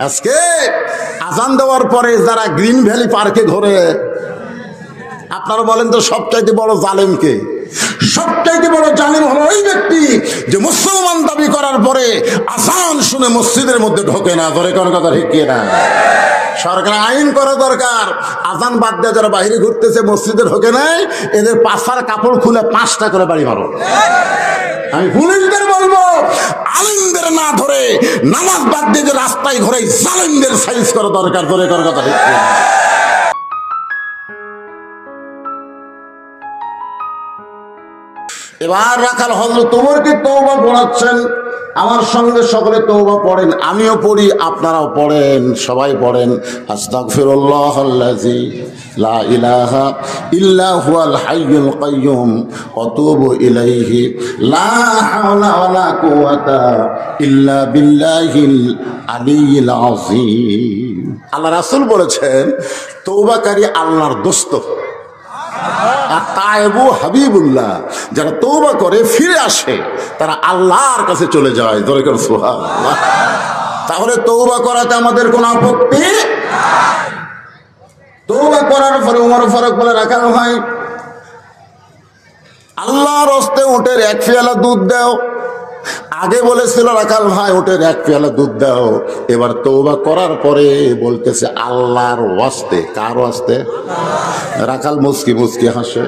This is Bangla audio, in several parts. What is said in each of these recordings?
আজকে আজান দেওয়ার পরে যারা গ্রিন ভ্যালি পার্কে ঘোরে, আপনারা বলেন তো সবচাইতে বড় জালেম কে? সবচাইতে বড় জালেম হলো ওই ব্যক্তি যে মুসলমান দাবি করার পরে আজান শুনে মসজিদের মধ্যে ঢোকে না। ধরে কোন কথা ঠিক না? সরকার আইন করা দরকার, আজান বাদ দিয়ে যারা বাইরে ঘুরতেছে মসজিদে ঢোকে নাই, এদের পাশার কাপড় খুলে 5টা করে বাড়ি মারো। আমি পুলিশদের বলবো, আলিমদের না ধরে নামাজ বাদ দিয়ে যে রাস্তায় ঘরে জালেমদের সাইজ করা দরকার। ধরে কোন কথা ঠিক না? এবার রাখাল হযরত ওমরকে তওবা পড়াচ্ছেন। আমার সঙ্গে সকলে তওবা পড়েন, আমিও পড়ি, আপনারাও পড়েন, সবাই পড়েন। আস্তাগফিরুল্লাহাল্লাযী লা ইলাহা ইল্লা হুয়াল হাইয়ুল কাইয়্যুম ওয়া তুবু ইলাইহি লা হাওলা ওয়ালা কুওয়াতা ইল্লা বিল্লাহিল আলিয়্যিল আযীম। আল্লাহ রাসূল বলেছেন, তওবাকারী আল্লাহর দোস্ত, আর তায়েবু হাবিবুল্লাহ, যারা তওবা করে ফিরে আসে তারা আল্লাহর কাছে চলে যায়। ধরে কর সুবহানাল্লাহ। তাহলে তওবা করাতে আমাদের কোনো আপত্তি নাই। তওবা করার পরে ওমর ফারুক বলে, রাখাল ভাই, আল্লাহর রাস্তায় উটের 1 পেয়ালা দুধ দাও। আগে বলেছিল রাখাল ভাই উটের 1 পেয়ালা দুধ দাও, এবার তওবা করার পরে বলতেছে আল্লাহর ওয়াস্তে। কার ওয়াস্তে? রাখাল মুস্কি মুস্কি হাসে।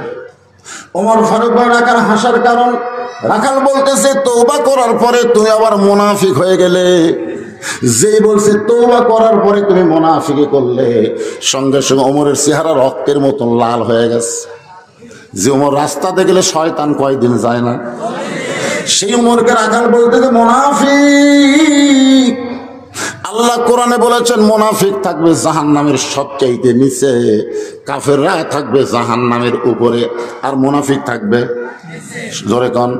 ওমর ফারুক বলে, রাখাল হাসার কারণ? রাখাল বলতেছে, তওবা করার পরে তুমি আবার মুনাফিক হয়ে গেলে। যেই বলছে তওবা করার পরে তুমি মুনাফিকি করলে, সঙ্গে সঙ্গে ওমরের চেহারা রক্তের মতন লাল হয়ে গেছে। যে ওমর রাস্তাতে গেলে শয়তান কয়দিন যায় না, সেই উমরকে রাখাল বলতেছে মুনাফিক। আল্লাহ কোরআনে বলেছেন মুনাফিক থাকবে জাহান্নামের সবচাইতে নিচে, কাফেররা থাকবে জাহান্নামের উপরে, আর মুনাফিক থাকবে জোরে কোন?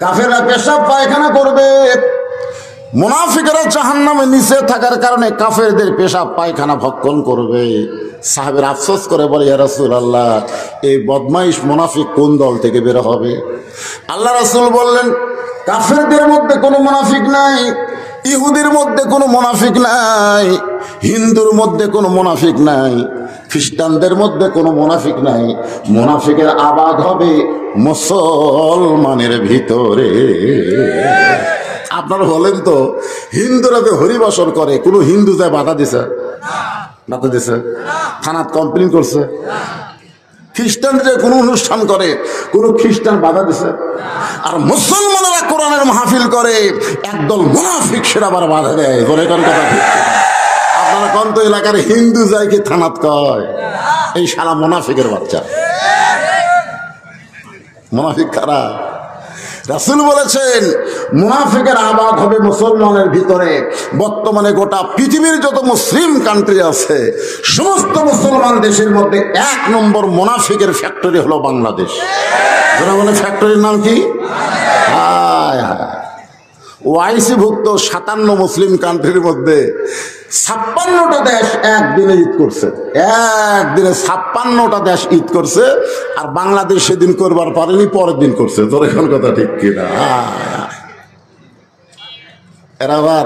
কাফেররা পেশাব পায়খানা করবে, মুনাফিকরা জাহান্নামের নিচে থাকার কারণে কাফেরদের পেশাব পায়খানা ভক্ষণ করবে। সাহাবের আফসোস করে বলে, ইয়া রাসূলুল্লাহ, এই বদমাইশ মুনাফিক কোন দল থেকে বের হবে? আল্লাহ রাসূল বললেন, কাফেরদের মধ্যে কোনো মুনাফিক নাই, ইহুদির মধ্যে কোনো মুনাফিক নাই, হিন্দুর মধ্যে কোনো মুনাফিক নাই, খ্রিস্টানদের মধ্যে কোনো মুনাফিক নাই। মুনাফিকের আবাদ হবে মুসলমানের ভিতরে। আপনারা বলেন তো, হিন্দুরা যে হরিবাসর করে, কোনো হিন্দু যায় বাধা দিছে? বাধা দিছে? থানাত কমপ্লেন করছে? খ্রিস্টানরা কোনো অনুষ্ঠান করে, কোনো খ্রিস্টান বাধা দিছে? আর মুসলমানেরা কোরআনের মাহফিল করে, একদল মুনাফিক সেটা আবার বাধা দেয়। বলে কোন কথা ঠিক? আপনারা কোন তো এলাকার হিন্দু যায় কি থানাত কয়? এই সারা মুনাফিকের বাচ্চা। মুনাফিক কারা? রাসূল বলেছেন মুনাফিকের আবাদ হবে মুসলমানের ভিতরে। বর্তমানে গোটা পৃথিবীর যত মুসলিম কান্ট্রি আছে, সমস্ত মুসলমান দেশের মধ্যে 1 নম্বর মুনাফিকের ফ্যাক্টরি হলো বাংলাদেশ। যারা বলে ফ্যাক্টরির নাম কি? হায় হায়, ওআইসি ভুক্ত 57 মুসলিম কান্ট্রির মধ্যে 56টা দেশ একদিনে ঈদ করছে। একদিনে 56টা দেশ ঈদ করছে, আর বাংলাদেশ সেদিন করবার পারেনি, পরের দিন করছে। তোর এখন কথা ঠিক কিনা? এরা আবার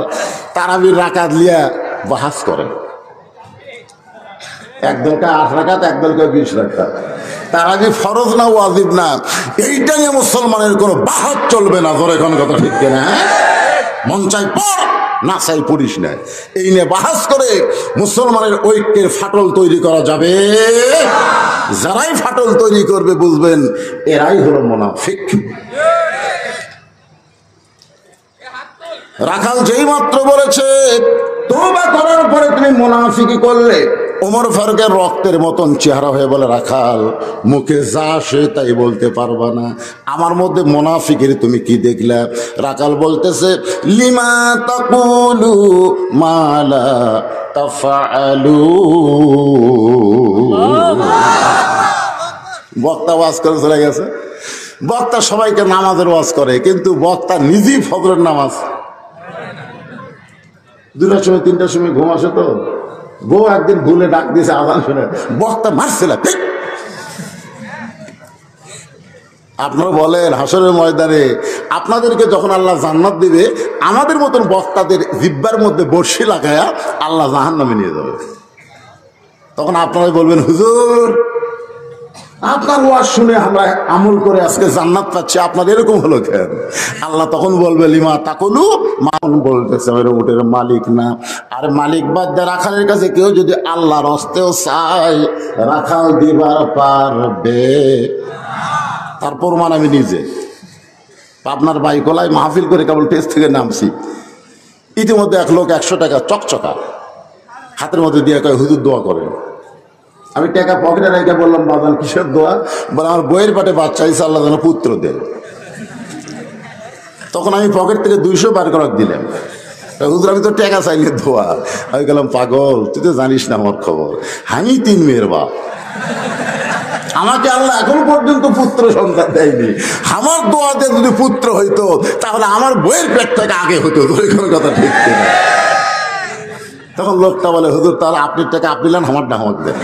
তারাবির রাকাত লিয়া বাহাস করে, একদলকে 8 রাকাত, একদলকে 20 রাকাত। তারাবি ফরজ না ওয়াজিব না, এইটা নিয়ে মুসলমানের কোনো বাহাত চলবে না। তোর এখন কথা ঠিক কিনা? মন চাই পড়, না চাই পড়িস না, এই নিয়ে বাহাস করে মুসলমানের ঐক্যের ফাটল তৈরি করা যাবে। যারাই ফাটল তৈরি করবে বুঝবেন এরাই হলো মুনাফিক। রাখাল যেই মাত্র বলেছে তওবা করার পরে তুমি মুনাফিকি করলে, ওমর ফারুকের রক্তের মতন চেহারা হয়ে বলে, রাখাল মুখে যা আসে তাই বলতে পারবা না, আমার মধ্যে মুনাফিকের তুমি কি দেখলা? রাখাল বলতেছে, লিমা তাকুলু মা লা তাফআলু। বক্তা ওয়াজ করে চলে গেছে। বক্তা সবাইকে নামাজের ওয়াজ করে, কিন্তু বক্তা নিজেই ফজরের নামাজ 2টার সময় 3টার সময় ঘুম আসে। তো বউ একদিন ভুলে ডাক দিয়েছে আজান শুনে, বক্তা মারছিল, আপনারা বলেন হাসরের ময়দানে আপনাদেরকে যখন আল্লাহ জান্নাত দিবে, আমাদের মতন বক্তাদের জিব্বার মধ্যে বর্ষি লাগায়া আল্লাহ জাহান্নামে নিয়ে যাবে। তখন আপনারাই বলবেন, হুজুর আপনার ওয়াজ শুনে আমরা আমল করে আজকে জান্নাত পাচ্ছি, আপনার এরকম হলো কেন? আল্লাহ তখন বলবে, লিমা তাকুলু, মান বলতেছে আমি উটের মালিক না। আর মালিক বাদ দিয়ে রাখালের কাছে কেউ যদি আল্লাহর হস্তেও চায়, রাখাল দিবার পারবে। তার প্রমাণ আমি নিজে আপনার বাইকলায় মাহফিল করে কেবল টেস্ট থেকে নামছি, ইতিমধ্যে এক লোক 100 টাকা চকচকা হাতের মধ্যে দিয়ে কয়, হুজুর দোয়া করেন। আমি টাকা পকেটে রেখে বললাম, বাজান কিসের দোয়া? বলে আমার বইয়ের পাটে বাচ্চা হিসেবে আল্লাহ যেন পুত্র দেন। তখন আমি পকেট থেকে 200 বার করে দিলাম, হুজুর আমি তো টাকা চাইলে দোয়া। আমি গেলাম, পাগল তুই তো জানিস না আমার খবর, আমি 3 মেয়ের বাপ, আমাকে আল্লাহ এখন পর্যন্ত পুত্র সন্তান দেয়নি। আমার দোয়াতে যদি পুত্র হইতো তাহলে আমার বইয়ের পেট থেকে আগে হতো। কোনো কথা ঠিক কিনা? তখন লোকটা বলে, হুজুর তাহলে আপনি টাকা আপনি নেন, আমারটা আমাকে দেন।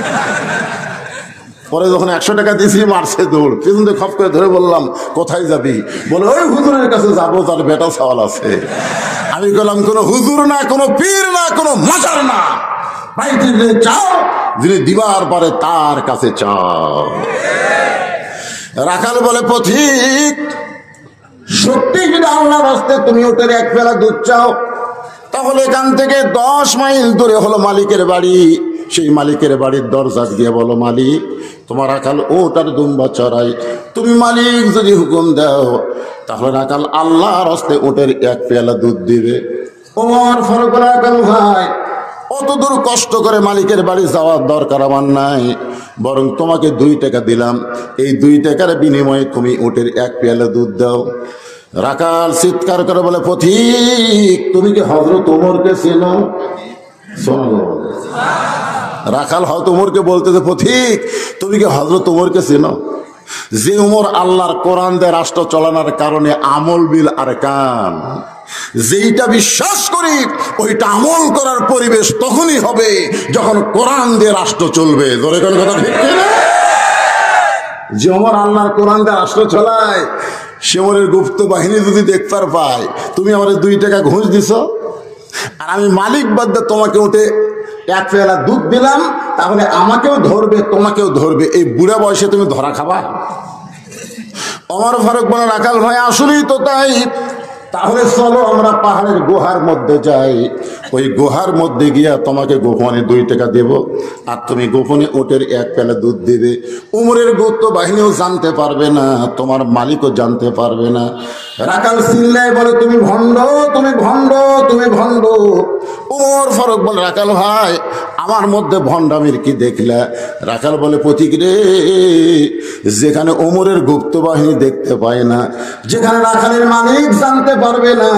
পরে যখন 100 টাকা দিয়েছি, মারছে দৌড়, পেছন দিয়ে খপ করে ধরে বললাম, কোথায় যাবি? বলে ওই হুজুরের কাছে যাবো, তার বেটা সওয়াল আছে। আমি বললাম, কোনো হুজুর না, কোনো পীর না, কোনো মাজার না, ভাই তুমি চাও, যিনি দিবার পারে তার কাছে চাও। রাখাল বলে, পথিক সত্যি যদি আল্লাহর হস্তে তুমি ওটার 1 পেলা দুধ চাও, তাহলে এখান থেকে 10 মাইল দূরে হলো মালিকের বাড়ি। সেই মালিকের বাড়ির দরজা দিয়ে বলো, মালিক তোমার রাখাল ওটার দুম্বা চড়াই। তুমি মালিক যদি হুকুম দাও, তাহলে রাখাল আল্লাহর হস্তে ওটের 1 পেয়ালা দুধ দিবে। ওমর ফারুক রাখাল ভাই, অত দূর কষ্ট করে মালিকের বাড়ি যাওয়ার দরকার আমার নাই, বরং তোমাকে 2 টাকা দিলাম, এই 2 টাকার বিনিময়ে তুমি ওটের 1 পেয়ালা দুধ দাও। রাখাল চিৎকার করে বলে, পথিক তুমি কি হযরত ওমরকে চেনো? শোনো, রাখাল হযরত ওমরকে বলতেছে, পথিক তুমি কি হযরত ওমরকে চেনো? যে ওমর আল্লাহর কোরআন দিয়ে রাষ্ট্র চালানোর কারণে আমল বিল আরকান, যেইটা বিশ্বাস করি ওইটা আমল করার পরিবেশ তখনই হবে যখন কোরআন দিয়ে রাষ্ট্র চলবে। ধরে কোন কথা ঠিক কিনা? যে ওমর আল্লাহর কোরআন দিয়ে রাষ্ট্র চালায়, সে ওমরের গুপ্ত বাহিনী যদি দেখতে পায় তুমি আমার 2 টাকা ঘুষ দিছ, আর আমি মালিক বাদ দিয়ে তোমাকে উঠে 1 পেয়ালা দুধ দিলাম, তাহলে আমাকেও ধরবে তোমাকেও ধরবে, এই বুড়া বয়সে তুমি ধরা খাবা? ওমর ফারুক বলে, রাখাল ভাই আসলেই তো তাই, তাহলে চলো আমরা পাহাড়ের গুহার মধ্যে যাই, ওই গুহার মধ্যে গিয়া তোমাকে গোপনে 2 টাকা দেব, আর তুমি গোপনে ওটের 1 পেয়ালা দুধ দেবে। উমরের গুপ্ত বাহিনীও জানতে পারবে না, তোমার মালিকও জানতে পারবে না। রাখাল চিল্লায় বলে, তুমি ভণ্ড, তুমি ভণ্ড, তুমি ভণ্ড। উমর ফারুক বলে, রাখাল ভাই আমার মধ্যে ভণ্ডামির কি দেখলা? রাখাল বলে, পথিক রে, যেখানে ওমরের গুপ্ত বাহিনী দেখতে পায় না, যেখানে রাখালের মালিক জানতে পারবে না,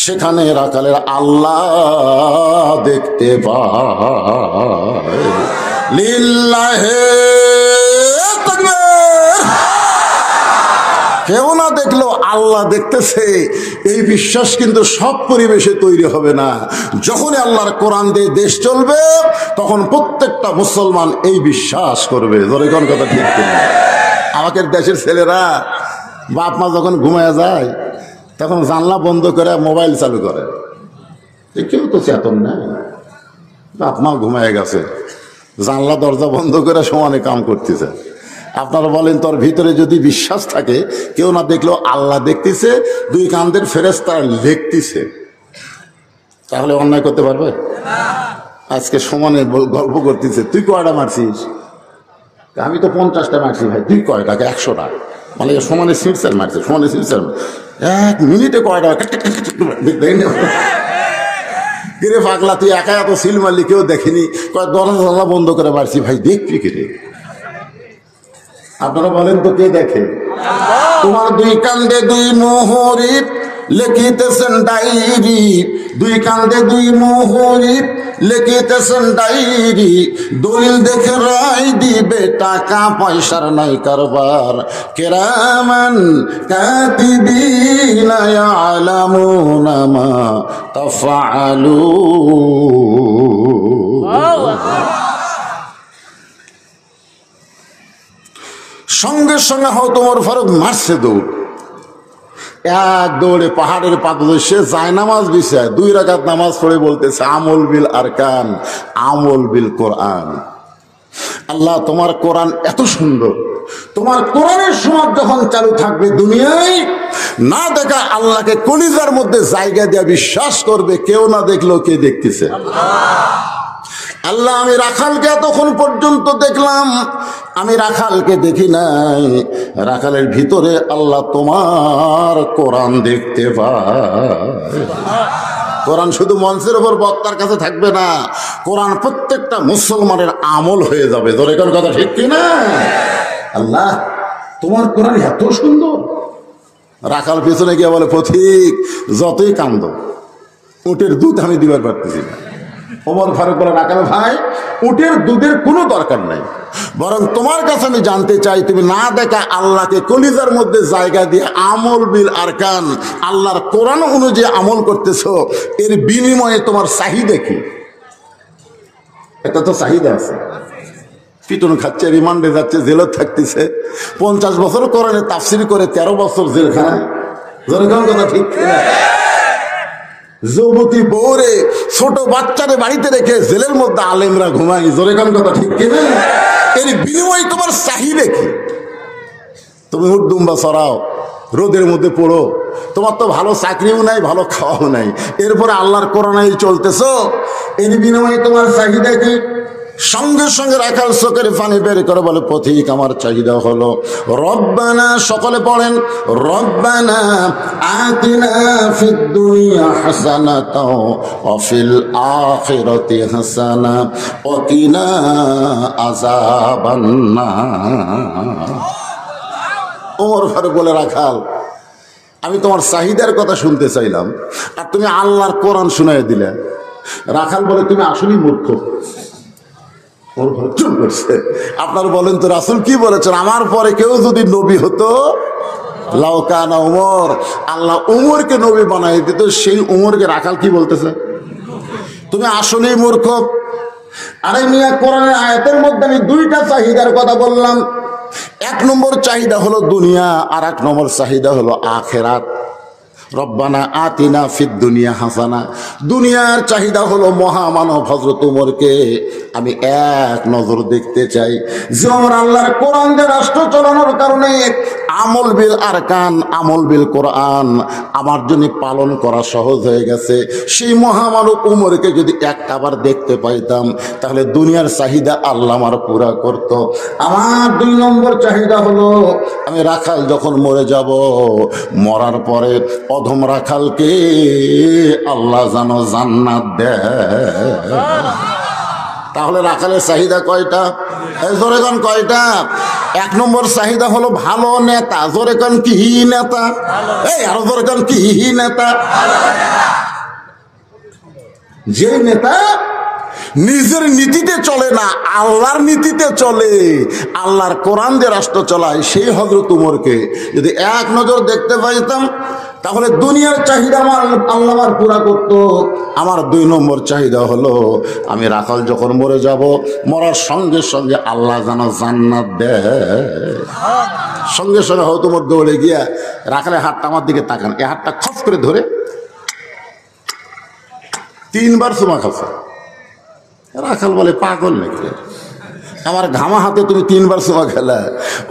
সেখানে রাখালের আল্লাহ দেখতে পায়। লিল্লাহে তাকবীর। কেউ না দেখলেও আল্লাহ দেখতেছে, এই বিশ্বাস কিন্তু সব পরিবেশে তৈরি হবে না। যখনই আল্লাহর কোরআন দিয়ে দেশ চলবে, তখন প্রত্যেকটা মুসলমান এই বিশ্বাস করবে। ধরে কোন কথা ঠিক কিনা? আমাদের দেশের ছেলেরা বাপ মা যখন ঘুমায় যায়, তখন জানলা বন্ধ করে মোবাইল চালু করে, কেউ তো চেতন নাই, বাপ মা ঘুমায় গেছে, জানলা দরজা বন্ধ করে সমানে কাম করতেছে। আপনারা বলেন, তোর ভিতরে যদি বিশ্বাস থাকে, কেউ না দেখলেও আল্লাহ দেখতেছে, 2 কাঁধের ফেরেশতা লিখতেছে, তাহলে অন্যায় করতে পারবে? আজকে সমানে গল্প করতেছে, তুই কয়টা মারছিস? আমি তো 50টা মারছি। ভাই তুই কয়টা? 100টা। মানে সমানে সিটসার মারছে, সমানে সিটসার 1 মিনিটে কয়টা? কিরে পাগলা, তুই একা এত সিল মারলি, কেউ দেখেনি? দরজা বন্ধ করে মারছি। ভাই দেখবি কিরে? আপনারা বলেন তো, কে দেখে? তোমার 2 কান্দে 2 মোহরি লিখিতেছেন ডায়েরি, 2 কান্দে 2 মোহরি লিখিতেছেন ডায়েরি, দলিল দেখে রায় দিবে, টাকা পয়সার নাই কারবার, কিরামান কাতিবিনা ইয়ালামুনা মা তাফআলুন। সঙ্গে সঙ্গে হয়তো ওমর ফারুক মারছে দৌড়, এক দৌড়ে পাহাড়ের পাদদেশে যায় নামাজ বিছায় 2 রাকাত নামাজ পড়ে বলতেছে আমল বিল আরকান, আমল বিল কোরআন। আল্লাহ তোমার কোরআন এত সুন্দর, তোমার কোরআনের সমাজ যখন চালু থাকবে দুনিয়ায়, না দেখা আল্লাহকে কলিজার মধ্যে জায়গা দিয়ে বিশ্বাস করবে, কেউ না দেখলেও কে দেখতেছে। আল্লাহ আমি রাখালকে এতক্ষণ পর্যন্ত দেখলাম, আমি রাখালকে দেখি নাই, রাখালের ভিতরে আল্লাহ তোমার কোরআন দেখতে পায়। কোরআন শুধু মঞ্চের উপর বক্তার কাছে থাকবে না, কোরআন প্রত্যেকটা মুসলমানের আমল হয়ে যাবে। ধরে কোন কথা ঠিক কিনা? আল্লাহ তোমার কোরআন এত সুন্দর। রাখাল পিছনে গিয়ে বলে পথিক যতই কান্দ উটের দুধ আমি দিবার পারতেছি না। ওমর ফারুক বলে রাখাল ভাই উটের দুধের কোনো দরকার নাই, বরং তোমার কাছে আমি জানতে চাই তুমি না দেখা আল্লাহকে কলিজার মধ্যে জায়গা দিয়ে আমল বিল আরকান, আল্লাহর কোরআন অনুযায়ী আমল করতেছো, এর বিনিময়ে তোমার চাহিদা কি? এটা তো চাহিদা আছে। পিটন খাচ্ছে, রিমান্ডে যাচ্ছে, জেলে থাকতেছে, 50 বছর কোরআনে তাফসির করে 13 বছর জেলখানায়। কথা ঠিক না? যুবতী বউরে ছোট বাচ্চারে বাড়িতে রেখে জেলের মধ্যে আলেমরা ঘুমাই। জোরে কোন কথা ঠিক কিনা? এর বিনিময়ে তোমার চাহিদা কি? তুমি উট দুম্বা চড়াও, রোদের মধ্যে পড়ো, তোমার তো ভালো চাকরিও নাই, ভালো খাওয়াও নাই, এরপরে আল্লাহর কোরআনেই চলতেছো, এর বিনিময়ে তোমার চাহিদা কি? সঙ্গে সঙ্গে রাখাল চোখের পানি বের করে বলে পথিক আমার চাহিদা হলো রব্বানা, সকলে পড়েন রব্বানা আতিনা ফিদ দুনিয়া হাসানাতাও ওয়া ফিল আখিরাতি হাসানা ওয়া কিনা আযাবান নার। ওমর ফারুক বলে রাখাল আমি তোমার চাহিদার কথা শুনতে চাইলাম আর তুমি আল্লাহর কোরআন শুনাই দিলে। রাখাল বলে তুমি আসলেই মূর্খ। চুপ করছে। আপনার বলেন তো রাসূল কি বলেছেন? আমার পরে কেউ যদি নবী হতো লাউকানা উমর, আল্লাহ উমরকে নবী বানাই দিত, সেই উমরকে রাখাল কি বলতেছে? তুমি আসলেই মূর্খ। আরে মিয়া কোরআনের আয়াতের মধ্যে আমি 2টা চাহিদার কথা বললাম। 1 নম্বর চাহিদা হলো দুনিয়া, আর 1 নম্বর চাহিদা হলো আখিরাত। রব্বানা আতিনা ফিদ দুনিয়া হাসানা, দুনিয়ার চাহিদা হলো মহামানব হযরত ওমরকে আমি এক নজর দেখতে চাই যে ওমর আল্লাহর কোরআন দিয়ে রাষ্ট্র চালানোর কারণে আমল বিল আরকান, আমল বিল কোরআন আমার জন্য পালন করা সহজ হয়ে গেছে। সেই মহামানব ওমরকে যদি একটাবার দেখতে পাইতাম তাহলে দুনিয়ার চাহিদা আল্লাহ আমার পুরা করত। আমার 2 নম্বর চাহিদা হলো আমি রাখাল যখন মরে যাব, মরার পরে অধম রাখালকে আল্লাহ যেন জান্নাত দেয়। তাহলে রাখালের চাহিদা কয়টা? জোরে কোন কয়টা? 1 নম্বর চাহিদা হলো ভালো নেতা। জোরে কোন কি নেতা? এই আরো জোরে কোন কি নেতা? যে নেতা নিজের নীতিতে চলে না, আল্লাহর নীতিতে চলে, আল্লাহর কোরআন দিয়ে রাষ্ট্র চলায়, সেই হযরত উমরকে যদি এক নজর দেখতে পাইতাম তাহলে দুনিয়ার চাহিদা আমার আল্লাহ আমার পুরা করতো। আমার 2 নম্বর চাহিদা হলো আমি রাখাল যখন মরে যাব, মরার সঙ্গে সঙ্গে আল্লাহ যেন জান্নাত দেয়। সঙ্গে সঙ্গে হয়তো তোমার দৌড়ে গিয়া রাখালের হাতটা আমার দিকে তাকান, এই হাতটা খপ করে ধরে 3 বার চুমা খাচ্ছে। রাখাল বলে পাগল নাকি, আমার ঘামা হাতে তুমি 3 বার চুমা খেলা।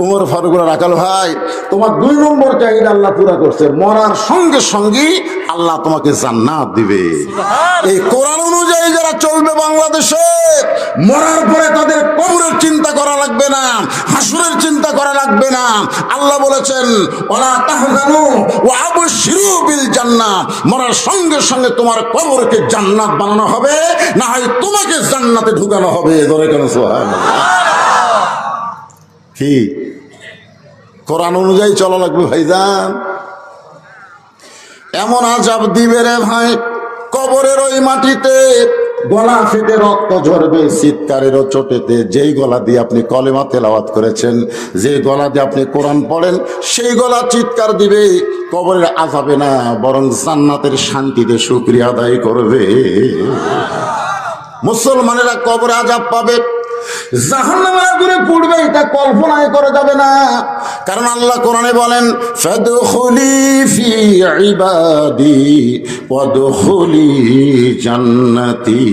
ওমর ফারুক রাখাল ভাই তোমার 2 নম্বর চাহিদা আল্লাহ পুরা করছে, মরার সঙ্গে সঙ্গে আল্লাহ তোমাকে জান্নাত দিবে। এই কোরআন অনুযায়ী যারা চলবে বাংলাদেশে, মরার পরে তাদের কবরের চিন্তা করা লাগবে না, হাসরের চিন্তা করা লাগবে না। আল্লাহ বলেছেন ওয়ালা তাহজানু ওয়া আবশিরু বিল জান্নাহ, মরার সঙ্গে সঙ্গে তোমার কবরকে জান্নাত বানানো হবে, না হয় তোমাকে জান্নাতে ঢুকানো হবে। ধরে কেন সুবহানাল্লাহ। কি কোরআন অনুযায়ী চলা লাগবে ভাইজান। এমন আযাব দিবে রে ভাই, কবরের ওই মাটিতে গলা ফেটে রক্ত ঝরবে চিৎকারেরও চোটেতে। যেই গলা দিয়ে আপনি কলেমা তেলাওয়াত করেছেন, যে গলা দিয়ে আপনি কোরআন পড়েন, সেই গলা চিৎকার দিবে। কবরের আযাবে না, বরং জান্নাতের শান্তিতে শুকরিয়া আদায় করবে। মুসলমানেরা কবরে আযাব পাবে, জাহান্নামের আগুনে পড়বে, এটা কল্পনাই করা যাবে না। কারণ আল্লাহ কোরআনে বলেন, ফাদখুলি ফি ইবাদি ওয়াদখুলি জান্নাতি।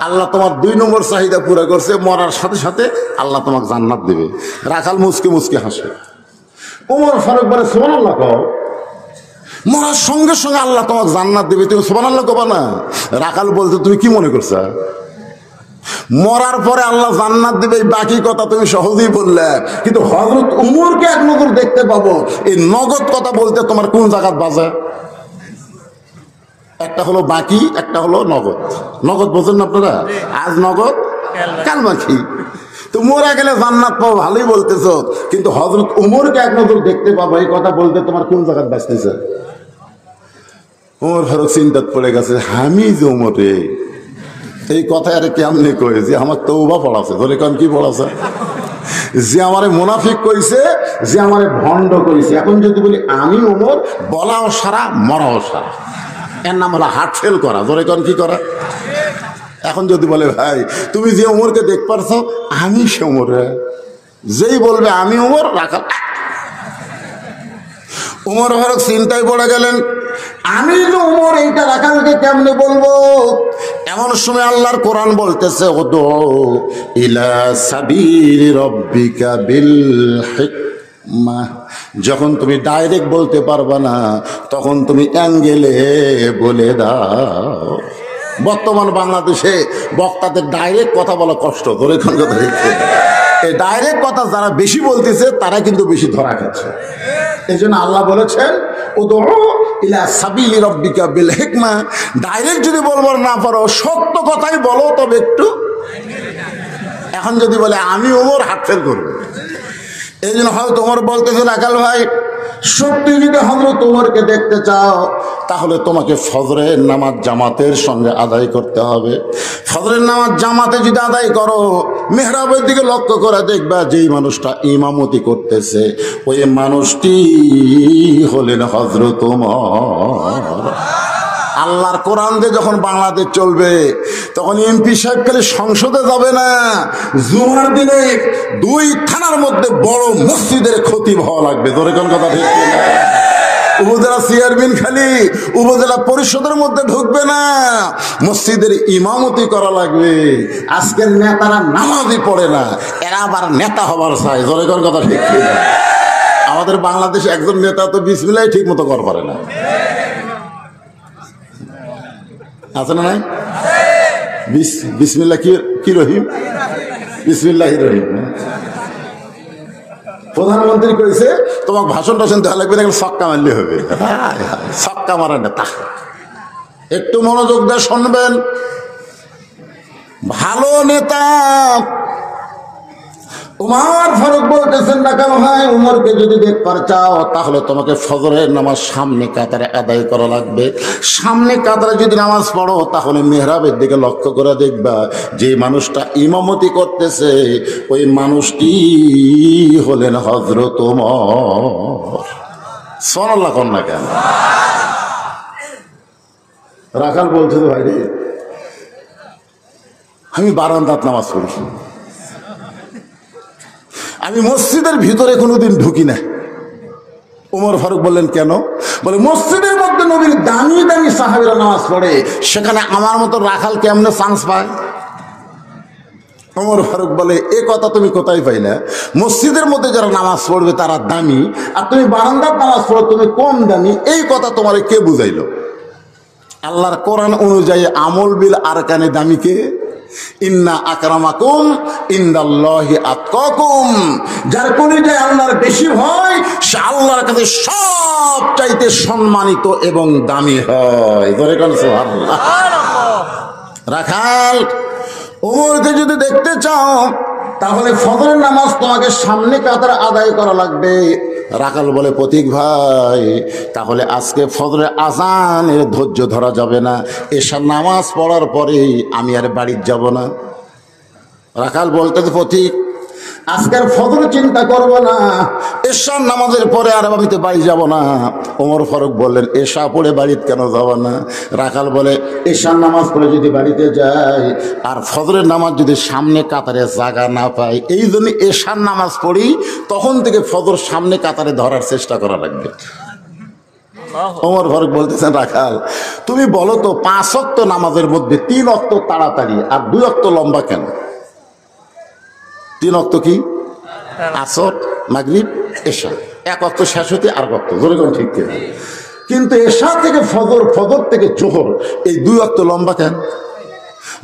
আল্লাহ তোমার 2 নম্বর চাহিদা পুরো করছে, মরার সাথে সাথে আল্লাহ তোমাকে জান্নাত দেবে। রাখাল মুচকে মুচকে হাসে। ওমর ফারুক বলে, সুবহানাল্লাহ কও। মরার সঙ্গে সঙ্গে আল্লাহ তোমাকে জান্নাত দেবে, তুমি সুবহানাল্লাহ কবা না? রাখাল বলতে, তুমি কি মনে করছো মরার পরে আল্লাহ জান্নাত দিবে, বাকি কথা তুমি সহজেই বললে। কিন্তু হযরত উমরকে এক নজর দেখতে পাবো, এই নগদ কথা বলতে তোমার কোন জায়গাত বাজে? একটা হলো বাকি, একটা হলো নগদ। নগদ বোঝেন না আপনারা? আজ নগদ কাল বাকি। তো মরা গেলে জান্নাত পাবো, ভালোই বলতেছো, কিন্তু হযরত উমরকে এক নজর দেখতে পাবো, এই কথা বলতে তোমার কোন জায়গাত বাঁচতেছে? ওমর ফারুক চিন্তাত পড়ে গেছে, আমি যে উমরে এই কথা আরে কেমনে কয়ে যে আমার তওবা পড়াছে, ধরে কারণ কি পড়াছে? যে আমারে মুনাফিক কইছে, যে আমারে ভণ্ড কইছে। এখন যদি বলি আমি ওমর, বলাও সারা মরাও সারা, এর নাম হলো হার্ট ফেল করা। ধরে কারণ কি করা? এখন যদি বলে ভাই তুমি যে ওমরকে দেখ পারছো, আমি সে ওমর, যেই বলবে আমি ওমর, রাখাল উমর ফারুক চিন্তায় পড়ে গেলেন, আমি তো উমর, এইটা রাখালকে কেমনে বলবো? এমন সময় আল্লাহর কোরআন বলতেছে, উদু ইলা সাবিল রাব্বিকা বিল হিকমাহ। যখন তুমি ডাইরেক্ট বলতে পারবা না, তখন তুমি অ্যাঙ্গেলে বলে দাও। বর্তমান বাংলাদেশে বক্তাদের ডাইরেক্ট কথা বলা কষ্ট, ধরে কোন কথা দেখছে। এই ডাইরেক্ট কথা যারা বেশি বলতেছে তারা কিন্তু বেশি ধরা খাচ্ছে। এই জন্য আল্লাহ বলেছেন, উদউ ইলা সাবিলি রাব্বিকা বিল হিকমা। ডাইরেক্ট যদি বলবার না পারো, সত্য কথাই বলো, তবে একটু। এখন যদি বলে আমি ওমর, হাত ফেল করবে। এই জন্য হয়তো ওমর বলতেছে, রাখাল ভাই সত্যি যদি হযরত ওমরকে দেখতে চাও, তাহলে তোমাকে ফজরের নামাজ জামাতের সঙ্গে আদায় করতে হবে। ফজরের নামাজ জামাতে যদি আদায় করো, মেহরাবের দিকে লক্ষ্য করে দেখবা যেই মানুষটা ইমামতি করতেছে, ওই মানুষটি হলেন হযরত ওমর। আল্লাহর কোরআন দিয়ে যখন বাংলাদেশ চলবে, তখন এমপি সাহেব খালি সংসদে যাবে না, জুমার দিনে 2 থানার মধ্যে বড় মসজিদের খতিব হওয়া লাগবে। ধরে কোন কথা ঠিক না? উপজেলা চেয়ারম্যান খালি উপজেলা পরিষদের মধ্যে ঢুকবে না, মসজিদের ইমামতি করা লাগবে। আজকের নেতারা নামাজই পড়ে না, এরা আবার নেতা হবার চায়। ধরে কোন কথা ঠিক না? আমাদের বাংলাদেশে একজন নেতা তো বিসমিল্লাহ ঠিক মতো কর পারে না, আছে না? নাই বিসমিল্লাহ কি রহিম, বিসমিল্লাহ রহিম। প্রধানমন্ত্রী কইছে তোমাকে ভাষণ টাষণ দেওয়া লাগবে না, ছক্কা মারলে হবে। ছক্কা মারা নেতা। একটু মনোযোগ দিয়ে শুনবেন, ভালো নেতা উমর ফারুক বলতেছেন, রাখাল ভাই উমরকে যদি দেখতে চাও, তাহলে তোমাকে ফজরের নামাজ সামনে কাতারে আদায় করা লাগবে। সামনে কাতারে যদি নামাজ পড়ো, তাহলে মেহরাবের দিকে লক্ষ্য করে দেখবা যে মানুষটা ইমামতি করতেছে, ওই মানুষটি হলেন হযরত ওমর। সুবহানাল্লাহ কোন না কেন? রাখাল বলছে, তো ভাই রে আমি বারান্দাত নামাজ পড়ি, আমি মসজিদের ভিতরে কোনোদিন ঢুকি না। ওমর ফারুক বললেন, কেন? বলে মসজিদের মধ্যে নবীর দামি দামি সাহাবীরা নামাজ পড়ে, সেখানে আমার মতো রাখাল কেমনে চান্স পায়? ওমর ফারুক বলে, এ কথা তুমি কোথায় পাইলে? মসজিদের মধ্যে যারা নামাজ পড়বে তারা দামি, আর তুমি বারান্দার নামাজ পড়ো, তুমি কম দামি। এই কথা তোমারে কে বুঝাইলো? আল্লাহর কোরআন অনুযায়ী আমল বিল আরকানে দামি কে? ইন্না আকরামাকুম ইনদাল্লাহি আতকাকুম। যার কলিজায় আল্লাহর বেশি ভয়, সে আল্লাহর কাছে সব চাইতে সম্মানিত এবং দামি হয়। ধরে কান সুবহানাল্লাহ। রাখাল ওমরকে যদি দেখতে চাও, তাহলে ফজরের নামাজ তোমাকে সামনে কাতারে আদায় করা লাগবে। রাখাল বলে, প্রতীক ভাই তাহলে আজকে ফজরের আজানের ধৈর্য ধরা যাবে না, এশার নামাজ পড়ার পরেই আমি আর বাড়ির যাব না। রাখাল বলতে, প্রতীক আজকের ফজর চিন্তা করব না, এশার নামাজের পরে আর আমি তো বাড়ি যাব না। ওমর ফারুক বললেন, এশা পড়ে বাড়িতে কেন যাব না? রাখাল বলে, এশার নামাজ পড়ে যদি বাড়িতে যাই আর ফজরের নামাজ যদি সামনে কাতারে জায়গা না পাই, এই জন্য এশার নামাজ পড়ি, তখন থেকে ফজর সামনে কাতারে ধরার চেষ্টা করা লাগবে। ওমর ফারুক বলতেছেন, রাখাল তুমি বলো তো 5 ওয়াক্ত নামাজের মধ্যে 3 ওয়াক্ত তাড়াতাড়ি আর 2 ওয়াক্ত লম্বা কেন? 3 ওয়াক্ত কি? আসর, মাগরিব, এশা, 1 ওয়াক্ত শেষ হতে আর ওয়াক্ত, জোরে কোন ঠিক কিনা? কিন্তু এশা থেকে ফজর, ফজর থেকে জোহর, এই 2 ওয়াক্ত লম্বা কেন?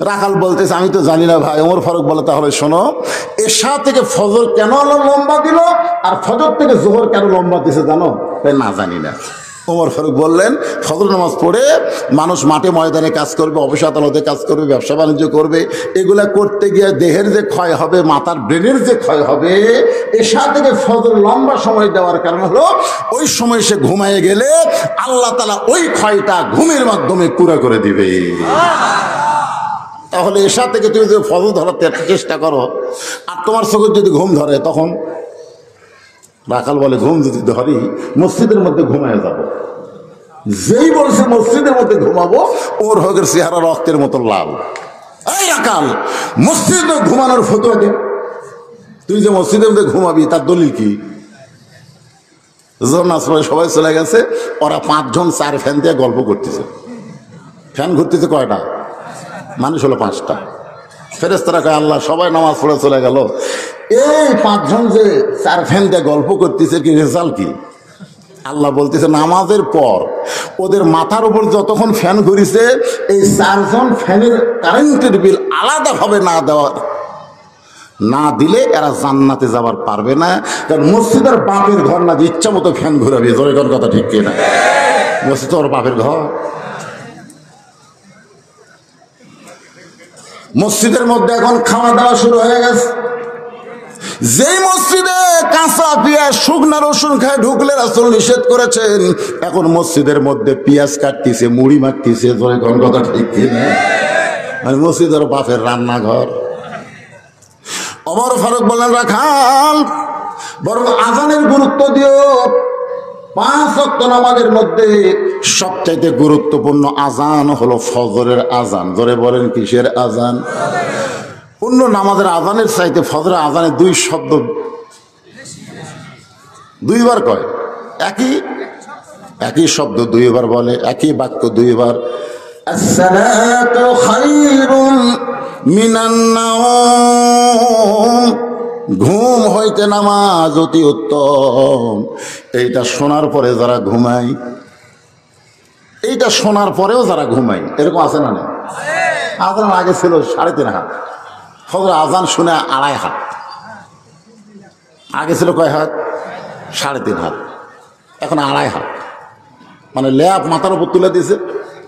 রাখাল বলতেছে, আমি তো জানি না ভাই। ওমর ফারুক বলে, তাহলে শোনো, এশা থেকে ফজর কেন লম্বা দিল আর ফজর থেকে জোহর কেন লম্বা দিছে জানো? না, জানি না। ওমর ফারুক বললেন, ফজর নামাজ পড়ে মানুষ মাঠে ময়দানে কাজ করবে, অফিস আদালতে কাজ করবে, ব্যবসা বাণিজ্য করবে, এগুলা করতে গিয়ে দেহের যে ক্ষয় হবে, মাথার ব্রেনের যে ক্ষয় হবে, এশা থেকে ফজর লম্বা সময় দেওয়ার কারণ হলো ওই সময় সে ঘুমায় গেলে আল্লাহ তাআলা ওই ক্ষয়টা ঘুমের মাধ্যমে পুরো করে দিবে। তাহলে এশা থেকে তুমি যদি ফজর ধরার চেষ্টা করো আর তোমার চোখে যদি ঘুম ধরে, তখন রাখাল বলে, ঘুম যদি ধরি মসজিদের মধ্যে ঘুমায় যাব। যেই বলছে মসজিদের মধ্যে ঘুমাবো, ওর হকের চেহারা রক্তের মতো লাল। এই রাখাল, মসজিদে ঘুমানোর ফতোয়া দে। তুই যে মসজিদের মধ্যে ঘুমাবি তার দলিল কি? যখন আসলে সবাই চলে গেছে, ওরা 5 জন 4 ফ্যান দিয়ে গল্প করতেছে। ফ্যান ঘুরতেছে কয়টা? মানুষ হলো 5টা। ফেরেশতারা কয়, আল্লাহ সবাই নামাজ পড়ে চলে গেল, এই 5 জন যে 4 ফ্যান দিয়ে গল্প করতেছে, কি রেজাল্ট কি? আল্লাহ বলতেছে, নামাজের পর ওদের মাথার উপর যতক্ষণ ফ্যান ঘুরিছে, এই 4 জন ফ্যানের কারেন্টের বিল আলাদাভাবে না দিলে এরা জান্নাতে যাবার পারবে না। কারণ মসজিদের বাপের ঘর না, যে ইচ্ছা মতো ফ্যান ঘুরাবে। জোরে কোন কথা ঠিক কিনা? মসজিদ ওর বাপের ঘর। মসজিদের মধ্যে এখন খাওয়া দাওয়া শুরু হয়ে গেছে। যেই মসজিদে কাঁচা পেঁয়াজ, শুকনা রসুন খায় ঢুকলে রাসূল নিষেধ করেছেন, এখন মসজিদের মধ্যে পেঁয়াজ কাটতেছে, মুড়ি মারতেছে। জোরে কোন কথা ঠিক কিনা? মানে মসজিদের বাপের রান্নাঘর। ওমর ফারুক বলেন, রাখাল বরং আজানের গুরুত্ব দিও। 5 ওয়াক্ত নামাজের মধ্যে সবচাইতে গুরুত্বপূর্ণ আজান হলো ফজরের আজান। জোরে বলেন, কিসের আজান? অন্য নামাজের আজানের চাইতে ফজরের আজানে 2 শব্দ 2 বার কয়। একই শব্দ 2 বার বলে, একই বাক্য 2 বার। আসসালাতু খায়রুম মিনান নাওম, ঘুম হইতে নামাজ অতি উত্তম। এইটা শোনার পরে যারা ঘুমায়, এইটা শোনার পরেও যারা ঘুমায়, এরকম আছে না? আজান আগে ছিল 3.5 হাত, ফজর আজান শুনে 2.5 হাত। আগে ছিল কয় হাত? 3.5 হাত, এখন 2.5 হাত। মানে ল্যাপ মাথার উপর তুলে দিয়েছে,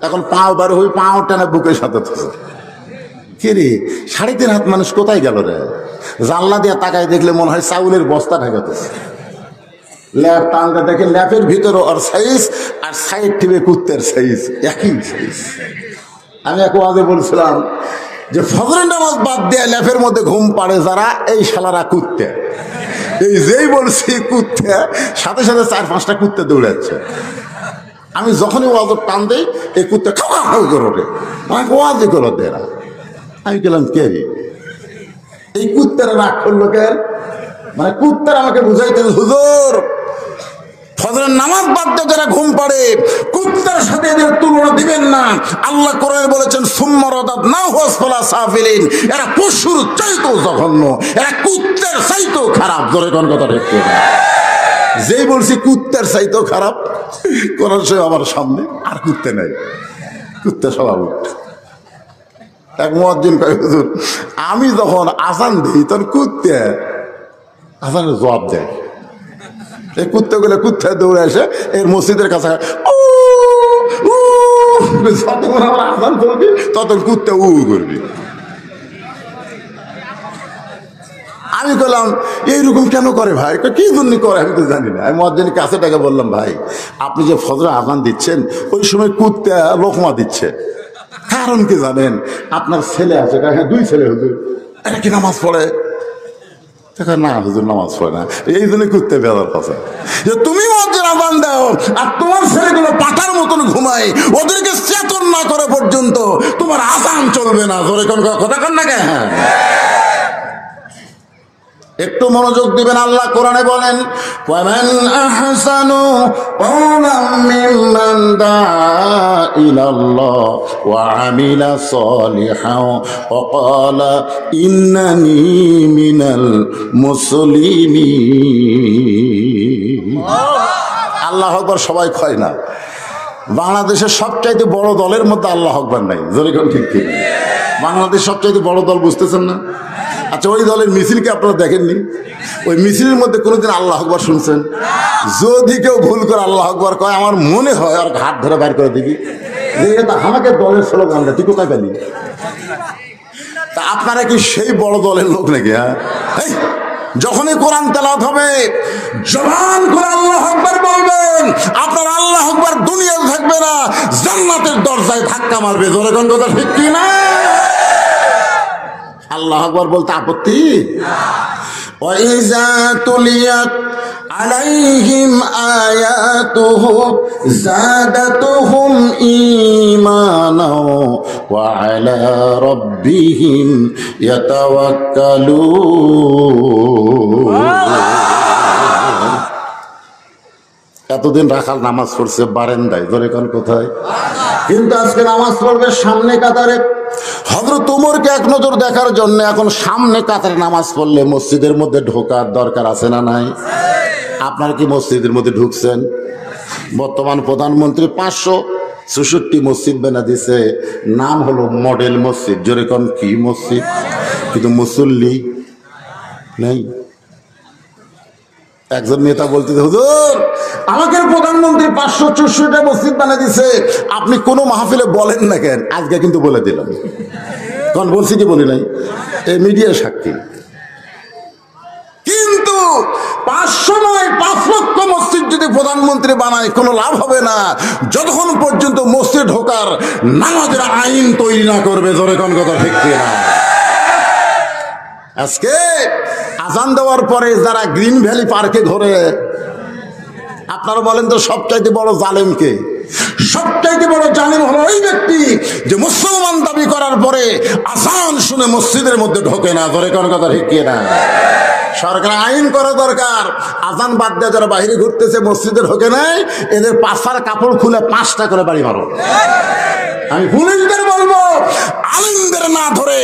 এখন পাও বার হয়ে পাও টানে বুকের সাথে থুছে। কি রে, 3.5 হাত মানুষ কোথায় গেল রে? জানলা দিয়ে তাকায় দেখলে মনে হয় চাউলের বস্তা ঢাকাতেছে। ল্যাপ টানতে দেখে ল্যাপের ভিতরে ওর সাইজ আর সাইড টিপে কুত্তের সাইজ, একই সাইজ। আমি এক ওয়াজে বলছিলাম যে ফজরের নামাজ বাদ দিয়ে ল্যাপের মধ্যে ঘুম পাড়ে যারা, এই শালারা কুত্তে। এই যেই বলছি কুত্তে, সাথে সাথে 4-5টা কুত্তে দৌড়াচ্ছে। আমি যখনই ওয়াজের টান দেই, এই কুত্তে খাওয়া করে আমাকে ওয়াজই করো দেরা। আমি গেলাম, কে রে? এই কুত্তারা রাগ করলো কেন? মানে কুত্তারা আমাকে বুঝাইতেন, হুজুর ফজরের নামাজ বাদ দিয়ে যারা ঘুম পাড়ে, কুত্তার সাথে এদের তুলনা দিবেন না। আল্লাহ কোরআনে বলেছেন, সুম্মা রাদাদনাহু আসফালা সাফিলিন, এরা পশুর চাইতেও জঘন্য, এরা কুত্তার চাইতেও খারাপ। জোরে কোন কথা ঠিক কিনা? যেই বলছি কুত্তার চাইতেও খারাপ, কোরআন শরীফ আমার সামনে, আর কুত্তে নাই, কুত্তা স্বভাব। এক মুয়াজ্জিন কয়, হুজুর আমি যখন আজান দিই তখন কুত্তে আজানের জবাব দেয়। এই কুত্তাগুলো কুত্তায় দৌড়ে আসে এর মসজিদের কাছে, যতক্ষণ আমার আজান চলবি ততক্ষণ কুত্তা করবি। আমি বললাম, এইরকম কেন করে ভাই? কি জন্য করে আমি তো জানি না। আমি মুয়াজ্জিনের কাছে টাকা বললাম, ভাই আপনি যে ফজরে আজান দিচ্ছেন ওই সময় কুত্তা লোকমা দিচ্ছে, কারণ কি জানেন? আপনার ছেলে আছে, হ্যাঁ 2 ছেলে, হুজুর এটা কি নামাজ পড়ে? না হুজুর নামাজ পড়ে না, এই জন্য করতে বেদার কথা যে তুমি মসজিদে আযান দাও আর তোমার ছেলেগুলো পাতার মতন ঘুমায়, ওদেরকে চেতন না করে পর্যন্ত তোমার আযান চলবে না। জোরে কোন কথা কন না কেন? একটু মনোযোগ দিবেন। আল্লাহ কোরআনে বলেন, ওয়ামান আহসানু ক্বাওলাম মিম্মান দাআ ইলাল্লাহ ওয়া আমিলা সালিহান ওয়া ক্বালা ইন্নানি মিনাল মুসলিমিন। আল্লাহু আকবার সবাই কয় না। বাংলাদেশের সবচাইতে বড় দলের মধ্যে আল্লাহ আকবার নাই। জোরে কোন ঠিক ঠিক? বাংলাদেশ সবচাইতে বড় দল, বুঝতেছেন না? আচ্ছা, ওই দলের মিছিলকে আপনারা দেখেননি? ওই মিছিলের মধ্যে কোনোদিন আল্লাহ আকবার শুনছেন? যদি কেউ ভুল করে আল্লাহ আকবার কয়, আমার মনে হয় আর হাত ধরে বাইর করে দিবি যে এটা আমাকে দলের স্লোগান, তুই কোথায় পেলি? তা আপনারা কি সেই বড় দলের লোক নাকি? হ্যাঁ, যখনই কোরআন তেলাওয়াত হবে জবান করে আল্লাহ আকবার বলবেন, আপনার আল্লাহ আকবার দুনিয়াতে থাকবে না, জান্নাতের দরজায় ধাক্কা মারবে। জোরে কোন কথা ঠিক কি না? আল্লাহ আকবার বলতে আপত্তি? ওয়াইজা তুলিয়াত আলাইহিম আয়াতুহু যাদাতুহুম ঈমানা ওয়া আলা রাব্বিহিম ইয়াতাওয়াক্কালুন। এতদিন রাখাল নামাজ পড়ছে বারান্দায়, ধরে কোন কোথায়, কিন্তু আজকে নামাজ পড়বে সামনে কাতারে। হযরত ওমরকে এক নজর দেখার জন্য এখন সামনে কাতারে নামাজ পড়লে মসজিদের মধ্যে ঢোকার দরকার আছে না নাই? আপনার কি মসজিদের মধ্যে ঢুকছেন? বর্তমান প্রধানমন্ত্রী 566 মসজিদ বানা দিছে, নাম হলো মডেল মসজিদ। জোরে কোন কি মসজিদ? কিন্তু মুসল্লি নেই। একজন নেতা বলতেছে, হুজুর আমাকে প্রধানমন্ত্রী 564টা মসজিদ বানিয়ে দিছে, আপনি কোনো মাহফিলে বলেন না কেন? আজকে কিন্তু বলে দিলাম। কোন বলছি কি বলি নাই? এই মিডিয়া সাক্ষী। কিন্তু 500 নয় 5 লক্ষ মসজিদ যদি প্রধানমন্ত্রী বানায় কোনো লাভ হবে না, যতক্ষণ পর্যন্ত মসজিদ ঢোকার নামাজের আইন তৈরি না করবে। জোরে কোন কথা ঠিক না? আজকে আজান দেওয়ার পরে যারা গ্রিন ভ্যালি পার্কে ঘোরে, আপনারা বলেন তো সবচাইতে বড় জালেম কে? সবচাইতে বড় জালেম হলো ওই ব্যক্তি যে মুসলমান দাবি করার পরে আজান শুনে মসজিদের মধ্যে ঢোকে না। ধরে কোন কথা ঠিক না? সরকার আইন করা দরকার, আজান বাদ দিয়ে যারা বাইরে ঘুরতেছে মসজিদে ঢোকে নাই, এদের পাছার কাপড় খুলে 5টা করে বাড়ি মারো। আমি পুলিশদের বলবো, আলেমদের না ধরে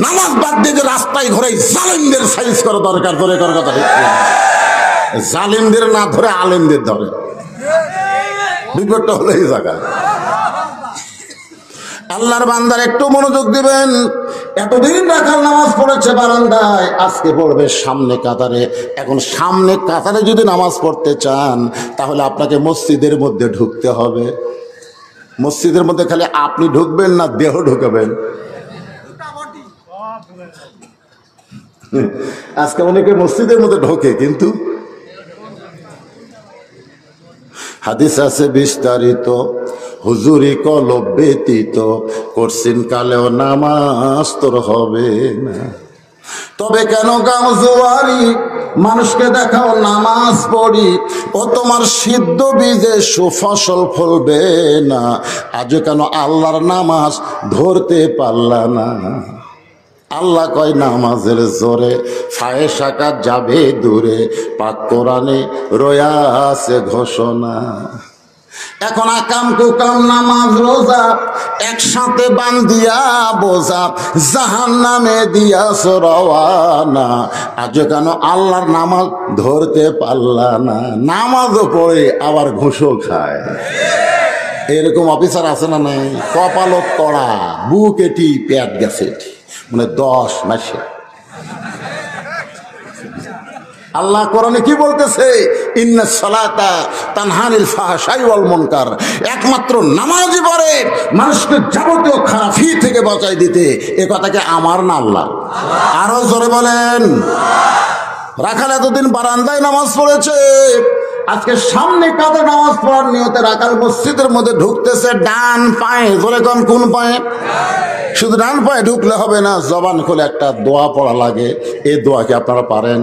নামাজ বাদ দিয়ে যে রাস্তায় ঘরে জালেমদের সাইজ করা দরকার। ধরে করার কথা ঠিক না? জালেমদের না ধরে আলেমদের ধরে, বিপদটা হলো এই জায়গায়। আল্লাহর বান্দার একটু মনোযোগ দিবেন। এতদিন রাখাল নামাজ পড়েছে বারান্দায়, আজকে পড়বে সামনে কাতারে। এখন সামনে কাতারে যদি নামাজ পড়তে চান তাহলে আপনাকে মসজিদের মধ্যে ঢুকতে হবে। মসজিদের মধ্যে খালি আপনি ঢুকবেন না, দেহ ঢুকাবেন। আজকে অনেকে মসজিদের মধ্যে ঢোকে, কিন্তু হাদিস আছে বিস্তারিত, হুজুরি কলব ব্যতীত করছিন কালেও নামাজ তোর হবে না। তবে কেন গাও জোয়ারি, মানুষকে দেখাও নামাজ পড়ি, ও তোমার সিদ্ধ বীজে সুফসল ফলবে না। আজ কেন আল্লাহর নামাজ ধরতে পারলা না? আল্লাহ কয় নামাজের জোরে ফায়েসাকাত যাবে দূরে, পাক কোরআনে রয়া আছে ঘোষণা। এখন আকাম কুকাম নামাজ রোজা একসাথে বান্ধিয়া বোঝা, জাহান্নামে দিয়াছ রওয়ানা। আজ কেন আল্লাহর নামাজ ধরতে পারলা না? নামাজও পড়ে আবার ঘুষও খায়। এরকম অফিসার আছে না নাই? কপালত কড়া, বুক এটি পেট গেছে এটি, মানে 10 মাসে। আল্লাহ কোরআনে কি বলতেছে? ইন্নাস সালাতা তানহা আনিল ফাহশাই ওয়াল মুনকার। একমাত্র নামাজই পারে মানুষকে যাবতীয় খারাপি থেকে বাঁচাই দিতে। এ কথা কি আমার না আল্লাহ? আরো জোরে বলেন। রাখাল এতদিন বারান্দায় নামাজ পড়েছে, আজকে সামনে কাঁধে নামাজ পড়ার নিয়তে রাকাল মসজিদের মধ্যে ঢুকতেছে ডান পায়ে, জোরে কোন পায়ে? শুধু ডান পায়ে ঢুকলে হবে না, জবান খুলে একটা দোয়া পড়া লাগে। এই দোয়া কি আপনারা পারেন?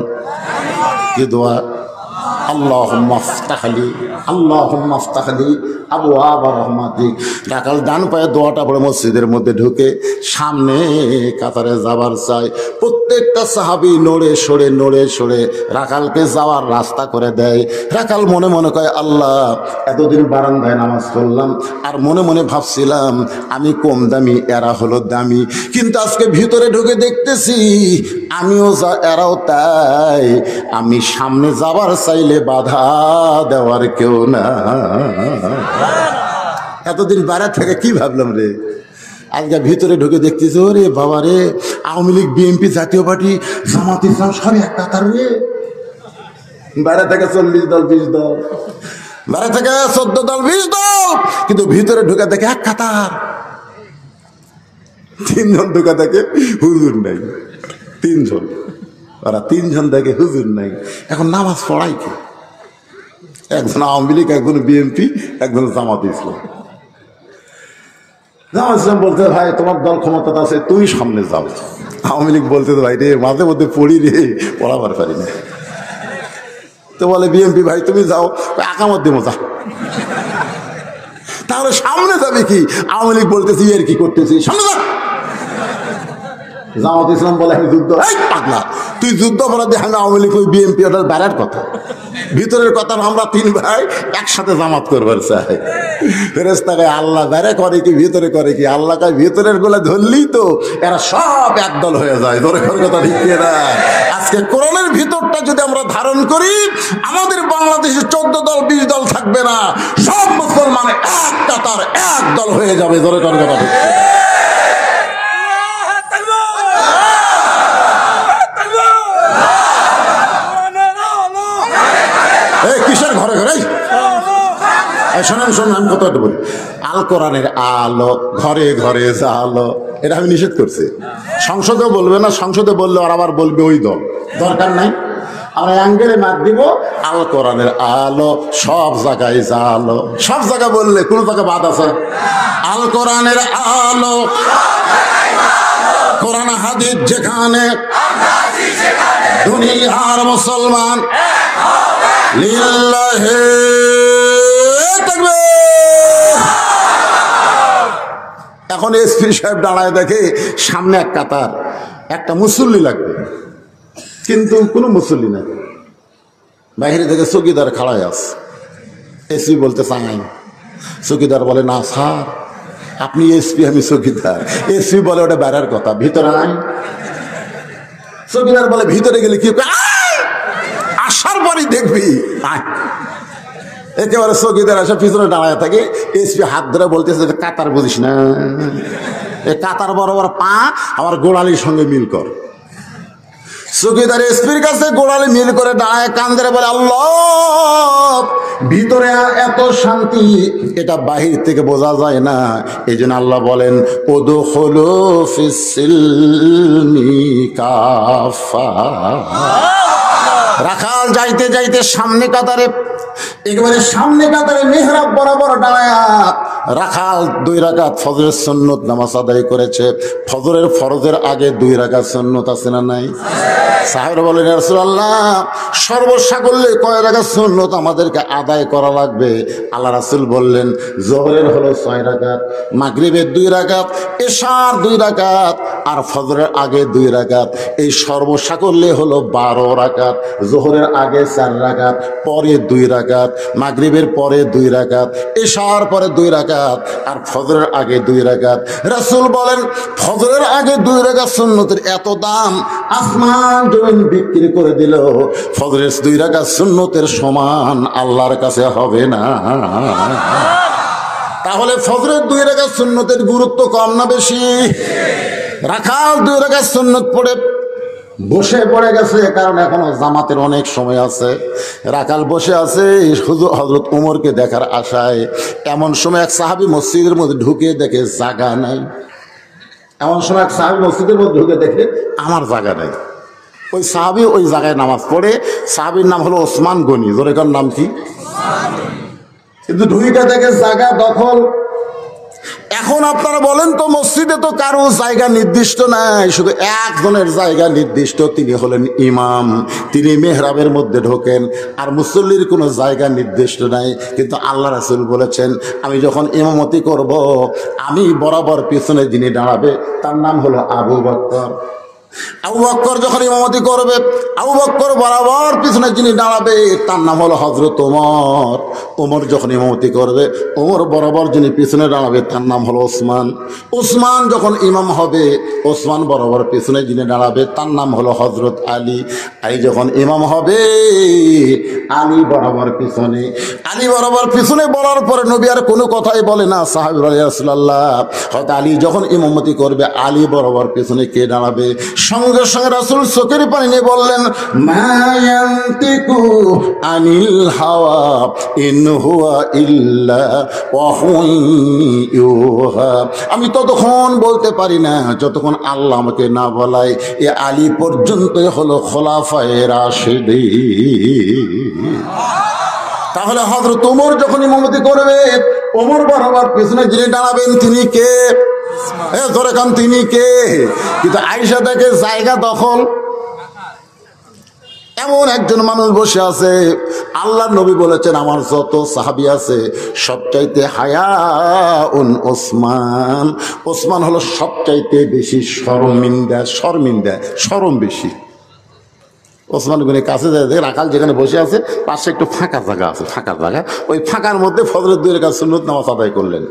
কি দোয়া? আল্লাহুম্মা আফতাহলি, আল্লাহুম্মা আফতাহলি আবওয়াব রাহমাতিক। রাকাল ডান পায়ে দোয়াটা পড়ে মসজিদের মধ্যে ঢুকে সামনে কাতারে যাবার চাই। প্রত্যেকটা সাহাবী নড়ে সরে রাকালকে যাওয়ার রাস্তা করে দেয়। রাকাল মনে মনে কয়, আল্লাহ, এতদিন বারান্দায় নামাজ পড়লাম আর মনে মনে ভাবছিলাম আমি কম দামি, এরা হলো দামি, কিন্তু আজকে ভিতরে ঢুকে দেখতেছি আমিও যা এরাও তাই। আমি সামনে যাবার চাইলে বাধা দেওয়ার কেউ না। এতদিন বাইরে থেকে কি ভাবলাম রে, আজকে ভিতরে ঢুকে দেখতেছি ওরে বাবা রে, আওয়ামী লীগ, বিএনপি, জাতীয় পার্টি, জামাত ইসলাম সবই এক কাতার রে। বাইরে থেকে 40 দল 20 দল, বাইরে থেকে 14 দল 20 দল, কিন্তু ভিতরে ঢুকে দেখে এক কাতার। 3 জন ঢুকে দেখে হুজুর নাই, 3 জন, ওরা 3 জন দেখে হুজুর নাই। এখন নামাজ পড়াই কি? একজন আওয়ামী লীগ, একজন বিএনপি, একজন জামাত ইসলাম। জামাত ইসলাম বলতে, ভাই তোমার দল ক্ষমতা আছে, তুমি সামনে যাও। আওয়ামী লীগ বলতে, ভাই রে মাঝে মধ্যে পড়ি রে, পড়াবার পারি না। তো বলে বিএনপি, ভাই তুমি যাও, আকামত দেবো যা। তাহলে সামনে যাবে কি? আওয়ামী লীগ বলতেছি এর কি করতেছি, সামনে যা। জামাত ইসলাম বলে আমি যুদ্ধ, পাগলা তুই যুদ্ধ অপরাধী, আমি আওয়ামী লীগ ওই বিএনপি, ওটার বেড়ার কথা, ভিতরের কথা। আমরা 3 ভাই একসাথে জামাত করবার চাই। ফেরেশতা কয় আল্লাহ বেড়ে করে কি ভিতরে করে কি? আল্লাহ কয় ভিতরের গুলা ধরলেই তো এরা সব একদল হয়ে যায়। ধরে কথা ঠিক না? আজকে কোরআনের ভিতরটা যদি আমরা ধারণ করি, আমাদের বাংলাদেশে 14 দল 20 দল থাকবে না, সব মুসলমান এক কাতার এক দল হয়ে যাবে। ধরে কথা ঠিক। কিসের ঘরে ঘরে? শোনেন আমি কথা বলি, আল কোরআনের আলো ঘরে ঘরে জালো, এটা আমি নিষেধ করছি। সংসদে বলবে না, সংসদে বললে আর আবার বলবে ওই দল, দরকার নাই। আমরা অ্যাঙ্গেলে মার দিব, আল কোরআনের আলো সব জায়গায় জালো। সব জায়গায় বললে কোন জায়গায় বাদ আছে? আল কোরআনের আলো, কোরআন হাদিস যেখানে, দুনিয়ার মুসলমান লিল্লাহি তাকবীর। এখন এসপি সাহেব দাঁড়ায় দেখে সামনে এক কাতার, একটা মুসল্লি লাগবে, কিন্তু কোনো মুসল্লি নাই। বাইরে থেকে চৌকিদার খাড়ায় আছে। এসপি বলতে চাই, চৌকিদার বলে না স্যার আপনি এসপি, আমি চৌকিদার। এসপি বলে ওটা বেড়ার কথা, ভিতরে আই। চৌকিদার বলে ভিতরে গেলে কি? আসার পরই দেখবি। একেবারে চৌকিদার আসে পিছনে দাঁড়ায় থাকে। এসপি হাত ধরে বলতেছে, কাতার বুঝিস না, এই কাতার বরাবর পা আমার গোড়ালির সঙ্গে মিল কর। চৌকিদার এসপির কাছে গোড়ালি মিল করে দাঁড়ায়, কান ধরে বলে আল্লাহ, ভিতরে এত শান্তি এটা বাহির থেকে বোঝা যায় না। এই জন্য আল্লাহ বলেন উদখুলু ফিস-সিলমি কাফা। রাখাল যাইতে যাইতে সামনে কাতারে, একেবারে সামনে কাতারে মেহরাব বরাবর দাঁড়ায়া রাখাল 2 রাকাত ফজরের সুন্নত নামাজ আদায় করেছে। ফজরের ফরজের আগে 2 রাকাত সুন্নত আছে না নাই? সাহেবরা বলেন ইয়া রাসূলুল্লাহ, সর্বসাকল্যে কয় রাকাত সুন্নত আমাদেরকে আদায় করা লাগবে? আল্লাহ রাসূল বললেন জোহরের হলো 6 রাকাত, মাগরিবের 2 রাকাত, এশার 2 রাকাত, আর ফজরের আগে 2 রাকাত। এই সর্বসাকল্যে হলো 12 রাকাত। জোহরের আগে 4 রাকাত, পরে 2 রাকাত, মাগরিবের পরে 2 রাকাত, এশার পরে 2 রাকাত, আর ফজরের আগে 2 রাকাত। রাসূল বলেন ফজরের আগে 2 রাকাত সুন্নতের এত দাম, আসমান জমিন বিক্রি করে দিল ফজরের 2 রাকাত সুন্নতের সমান আল্লাহর কাছে হবে না। তাহলে ফজরের 2 রাকাত সুন্নতের গুরুত্ব কম না বেশি? রাখাল 2 রাকাত সুন্নত পড়ে বসে পড়ে গেছে, কারণ এখনো জামাতের অনেক সময় আছে। রাখাল বসে আছে হযরত ওমরকে দেখার আশায়। এমন সময় এক সাহাবী মসজিদের মধ্যে ঢুকে দেখে জায়গা নাই। এমন সময় এক সাহাবী মসজিদের মধ্যে ঢুকে দেখে আমার জায়গা নাই। ওই সাহাবী ওই জায়গায় নামাজ পড়ে। সাহাবীর নাম হলো ওসমান গনি। জোরেকার নাম কি? কিন্তু ঢুইকা থেকে জায়গা দখল। এখন আপনারা বলেন তো, মসজিদে তো কারো জায়গা নির্দিষ্ট নাই, শুধু একজনের জায়গা নির্দিষ্ট, তিনি হলেন ইমাম। তিনি মেহরাবের মধ্যে ঢোকেন, আর মুসল্লির কোনো জায়গা নির্দিষ্ট নাই। কিন্তু আল্লাহ রাসূল বলেছেন, আমি যখন ইমামতি করব, আমি বরাবর পিছনে যিনি দাঁড়াবে তার নাম হলো আবু বকর। আবু বকর যখন ইমামতি করবে, আবু বকর বরাবর পিছনে যিনি দাঁড়াবে তার নাম হলো হযরত ওমর। ওমর যখন ইমামতি করবে, ওমর বরাবর যিনি পিছনে দাঁড়াবে তার নাম হলো ওসমান। ওসমান যখন ইমাম হবে, ওসমান বরাবর পিছনে যিনি দাঁড়াবে তার নাম হলো হযরত আলী। আলী যখন ইমাম হবে, আলী বরাবর পিছনে। আলী বরাবর পিছনে বলার পরে নবী আর কোনো কথাই বলে না। সাহাবীরা ইয়া রাসূলুল্লাহ, হযরত আলী যখন ইমামতি করবে, আলী বরাবর পিছনে কে দাঁড়াবে? সঙ্গে সঙ্গে রাসূল চোখের পানি নিয়ে বললেন, মা ইয়ান্তিকু আনিল হাওয়া ইন হুয়া ইল্লা ওয়াহুন ইউহা। আমি ততক্ষণ বলতে পারি না যতক্ষণ আল্লাহ আমাকে না বলায়। এ আলী পর্যন্তই হলো খোলাফায়ে রাশিদিন। তাহলে হযরত ওমর যখন ইমামতি করবে, ওমর বরাবর পিছনে যিনি দাঁড়াবেন তিনি কে? ধরে কান, তিনি কে? কিন্তু আয়েশা থেকে জায়গা দখল। এমন একজন মানুষ বসে আছে, আল্লাহর নবী বলেছেন আমার যত সাহাবী আছে সবচাইতে হায়াউন ওসমান। ওসমান হলো সবচাইতে বেশি শর্মিন্দা, শরম বেশি। ওসমান গনি কাছে যায়, রাখাল যেখানে বসে আছে পাশে একটু ফাঁকা জায়গা আছে, ফাঁকা জায়গা। ওই ফাঁকার মধ্যে ফজরের 2 রাকাত সুন্নত নামাজ আদায় করলেন।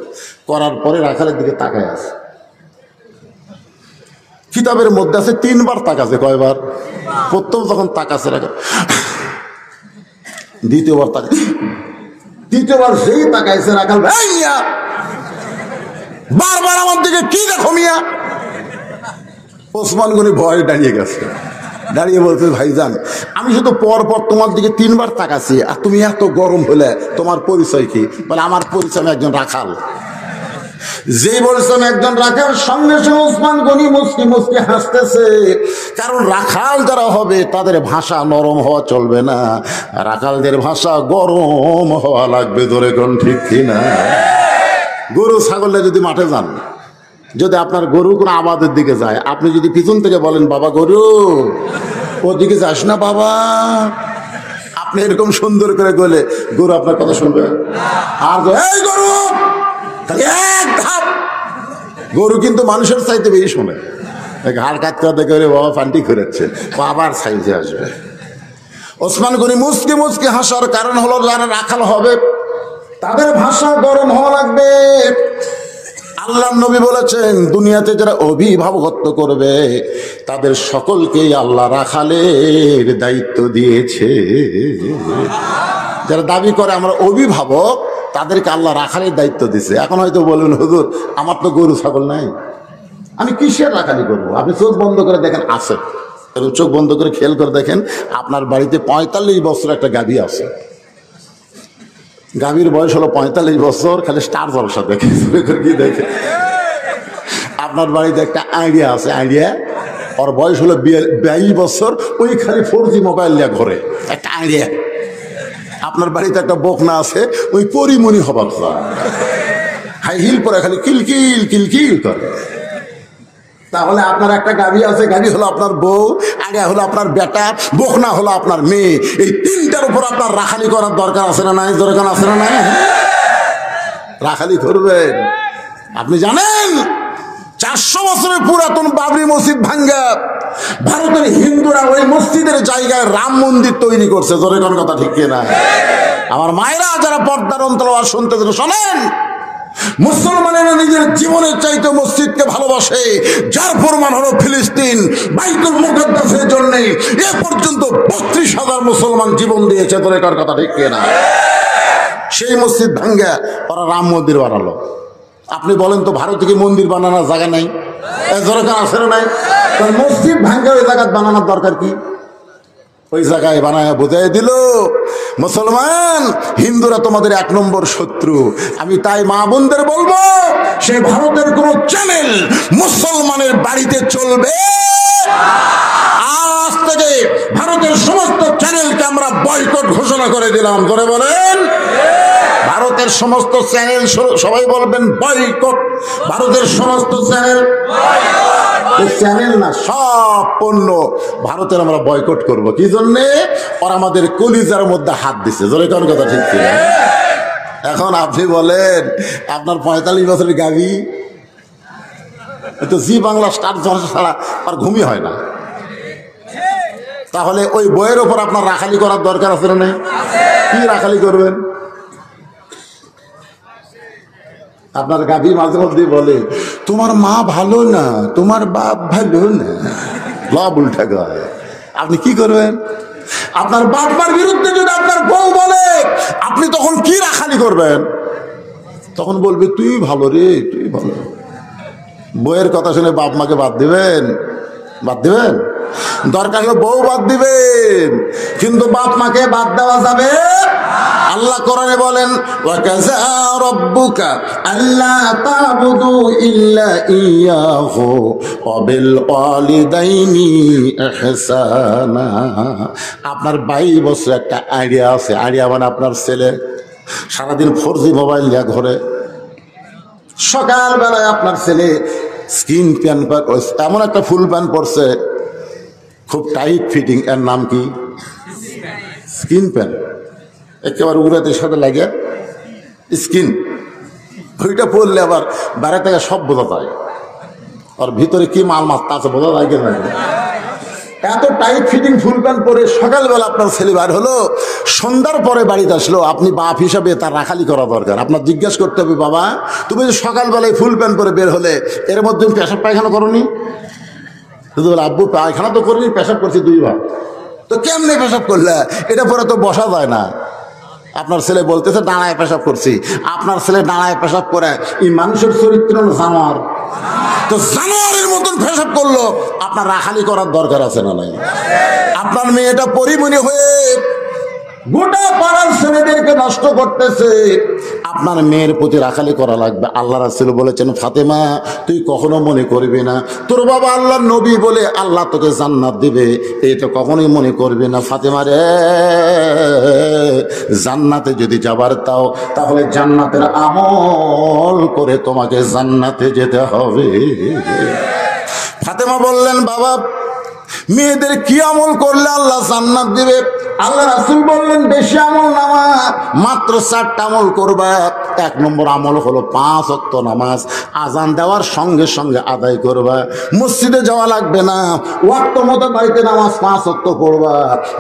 করার পরে রাখালের দিকে তাকায় আছে। কিতাবের মধ্যে আছে 3 বার তাকাছে। কয়বার? প্রথম যখন তাকাছে রাখা, দ্বিতীয়বার তাকাছে, তৃতীয়বার যেই তাকাইছে রাখাল, বারবার আমার দিকে কি দেখো মিয়া? ওসমান গনি ভয় দাঁড়িয়ে গেছে। দাঁড়িয়ে বলছে, ভাইজান আমি শুধু পর পর তোমার দিকে 3 বার তাকাছি, আর তুমি এত গরম হলে তোমার পরিচয় কি? বলে আমার পরিচয় আমি একজন রাখাল। যেই বলছেন একজন রাখাল, সঙ্গে সঙ্গে ওসমান গনি মুস্কি মুস্কি হাসতেছে। কারণ রাখাল যারা হবে তাদের ভাষা নরম হওয়া চলবে না, রাখালদের ভাষা গরম হওয়া লাগবে। ধরে কোন ঠিক কিনা? গরু ছাগলে যদি মাঠে যান, যদি আপনার গরু কোনো আবাদের দিকে যায়, আপনি যদি পিছন থেকে বলেন, বাবা গরু ওদিকে যাস না বাবা, আপনি এরকম সুন্দর করে গেলে গরু আপনার কথা শুনবে? আর এই গরু, এক ধাপ। গরু কিন্তু মানুষের চাইতে বেশি শোনে। ঘাড় কাটতে দেখে বাবা পান্টি করেছে, আবার সাইজে আসবে। ওসমান গনি মুসকি মুসকি হাসার কারণ হলো, যারা রাখাল হবে তাদের ভাষা গরম হওয়া লাগবে। আল্লাহ নবী বলেছেন, দুনিয়াতে যারা অভিভাবকত্ব করবে তাদের সকলকেই আল্লাহ রাখালের দায়িত্ব দিয়েছে। যারা দাবি করে আমরা অভিভাবক, তাদেরকে আল্লাহ রাখালের দায়িত্ব দিয়েছে। এখন হয়তো বলবেন, হুজুর আমার তো গরু ছাগল নাই, আমি কিসের রাখালি করবো? আপনি চোখ বন্ধ করে দেখেন, আছে। চোখ বন্ধ করে খেয়াল করে দেখেন, আপনার বাড়িতে 45 বছর একটা গাভী আছে। গাভীর বয়স হলো 45 বছর, খালি স্টার জলসা দেখে। কি দেখে? আপনার বাড়িতে একটা আইডিয়া আছে, আইডিয়া, ওর বয়স হলো 22 বছর, ওই খালি 4G মোবাইল নিয়ে ঘরে একটা আইডিয়া। আপনার বাড়িতে একটা বকনা আছে, ওই পরিমণি হবার হাই হিল পরে খালি কিলকিল কিলকিল করে। তাহলে আপনার একটা গাভী আছে, গাভী হলো আপনার বউ, আইডিয়া হলো আপনার বেটা, বকনা হলো আপনার মেয়ে। এই 3টার উপর আপনার রাখালি করার দরকার আছে না নাই? দরকার আছে না নাই? রাখালি করবেন। আপনি জানেন 400 বছরের পুরাতন বাবরি মসজিদ ভাঙ্গা ভারতের হিন্দুরা ওই মসজিদের জায়গায় রাম মন্দির তৈরি করছে। জোরে কোন কথা ঠিক কিনা? আমার মায়েরা যারা পর্দার অন্তরাল শুনতে শোনেন, মুসলমানেরা নিজের জীবনের চাইতে মসজিদকে ভালোবাসে, যার প্রমাণ হলো ফিলিস্তিন বাইতুল মুকাদ্দাসের জন্য এ পর্যন্ত 32,000 মুসলমান জীবন দিয়েছে। তোর এটার কথা ঠিক কিনা? সেই মসজিদ ভাঙ্গা ওরা রাম মন্দির বানালো। আপনি বলেন তো, ভারতে কি মন্দির বানানোর জায়গা নাই? দরকার আছে না নাই? মসজিদ ভাঙ্গা ওই জায়গা বানানোর দরকার কি? ওই জায়গায় বানায় বোঝাই দিল, মুসলমান হিন্দুরা তোমাদের 1 নম্বর শত্রু। আমি তাই মা বোনদের বলবো, সেই ভারতের কোন চ্যানেল মুসলমানের বাড়িতে চলবে। আজ থেকে ভারতের সমস্ত চ্যানেলকে আমরা বয়কট ঘোষণা করে দিলাম। করে বলেন, ভারতের সমস্ত চ্যানেল, সবাই বলবেন বয়কট। ভারতের সমস্ত চ্যানেল, চ্যানেল না, সব পণ্য ভারতের আমরা বয়কট করব। কি জন্যে? ওরা আমাদের কলিজার মধ্যে হাত দিছে। জোরে কোন কথা ঠিক ছিল? এখন আপনি বলেন, আপনার 45 বছরের গাবি তো জি বাংলা স্টার জলসা ছাড়া আর ঘুমই হয় না। তাহলে ওই বইয়ের ওপর আপনার রাখালি করার দরকার আছে না? কি রাখালি করবেন? আপনার গাভী মাঝে মধ্যে বলে, তোমার মা ভালো না, তোমার বাপ ভালো না, লাভ উল্টা গায়। আপনি কি করবেন? আপনার বাপ মার বিরুদ্ধে যদি আপনার বউ বলে, আপনি তখন কি রাখালি করবেন? তখন বলবে, তুই ভালো রে, তুই ভালো। বউয়ের কথা শুনে বাপ মাকে বাদ দিবেন? বাদ দিবেন? দরকার হলে বউ বাদ দিবেন, কিন্তু বাপ মাকে বাদ দেওয়া যাবে। আল্লাহ কোরআনে বলেন, ওয়াকাযা রাব্বুকা আল্লা তা'বুদু ইল্লা ইয়াহু ওয়া বিল ওয়ালিদাইনি ইহসানা। আপনার 22 বছর একটা আইডিয়া আছে। আইডিয়া মানে আপনার ছেলে সারাদিন 4G মোবাইল নিয়ে ঘরে, সকালবেলায় আপনার ছেলে স্কিন প্যান্ট, এমন একটা ফুল প্যান্ট পরছে, খুব টাইট ফিটিং, এর নাম কি? Skin pant. একেবারে উড়াতের সাথে লাগে স্কিন। ওইটা পরলে আবার বাইরে থেকে সব বোঝা যায়, আর ভিতরে কি মাল মাত্রা আছে বোঝা যায় না। এত টাইট ফিটিং ফুল প্যান্ট পরে সকালবেলা আপনার ছেলে বার হলো, সন্ধ্যার পরে বাড়িতে আসলো। আপনি বাপ হিসাবে তার রাখালি করা দরকার। আপনার জিজ্ঞাসা করতে হবে, বাবা তুমি যে সকালবেলায় ফুল প্যান্ট পরে বের হলে, এর মধ্যে তুমি পেশাব পায়খানা করনি? শুধু বলে, আব্বু পায়খানা তো করিনি, পেশাব করছি 2 বার। তো কেমনে পেশাব করলে? এটা পরে তো বসা যায় না। আপনার ছেলে বলতেছে দাঁড়ায় পেশাব করছি। আপনার ছেলে দাঁড়ায় পেশাব করে, এই মানুষের চরিত্র জানোয়ার, তো জানোয়ারের মতন পেশাব করলো। আপনার রাখালি করার দরকার আছে না নাই? আপনার মেয়েটা পরিমণি হয়ে গোটা পাড়ার ছেলেদেরকে নষ্ট করতেছে, আপনার মেয়ের প্রতি রাখালি করা লাগবে। আল্লাহ রাসূল বলেছেন, ফাতেমা তুই কখনো মনে করবি না তোর বাবা আল্লাহর নবী বলে আল্লাহ তোকে জান্নাত দিবে, এই তো কখনোই মনে করবি না। ফাতেমা রে, জান্নাতে যদি যাবার তাও, তাহলে জান্নাতের আমল করে তোমাকে জান্নাতে যেতে হবে। ফাতেমা বললেন, বাবা মেয়েদের কি আমল করলে আল্লাহ জান্নাত দিবে? আল্লাহ রাসূল বললেন, বেশি আমল নামা, মাত্র 4টা আমল করবা। 1 নম্বর আমল হলো 5 ওয়াক্ত নামাজ আজান দেওয়ার সঙ্গে সঙ্গে আদায় করবা। মসজিদে যাওয়া লাগবে না, ওয়াক্ত মতো বাড়িতে নামাজ 5 ওয়াক্ত পড়বা।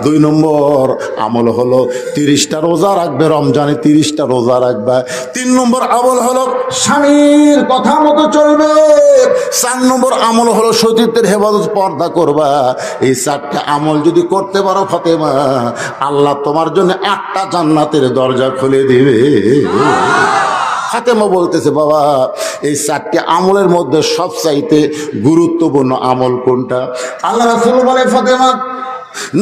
2 নম্বর আমল হলো 30টা রোজা রাখবে, রমজানে 30টা রোজা রাখবা। 3 নম্বর আমল হলো স্বামীর কথা মতো চলবে। 4 নম্বর আমল হলো সতীত্বের হেফাজত, পর্দা করবা। এই 4টা আমল যদি করতে পারো ফাতেমা, আল্লাহ তোমার জন্য 8টা জান্নাতের দরজা খুলে দিবে। ফাতেমা বলতেছে, বাবা এই 4টি আমলের মধ্যে সবচাইতে গুরুত্বপূর্ণ আমল কোনটা? আল্লাহ রাসূল বলে, ফাতেমা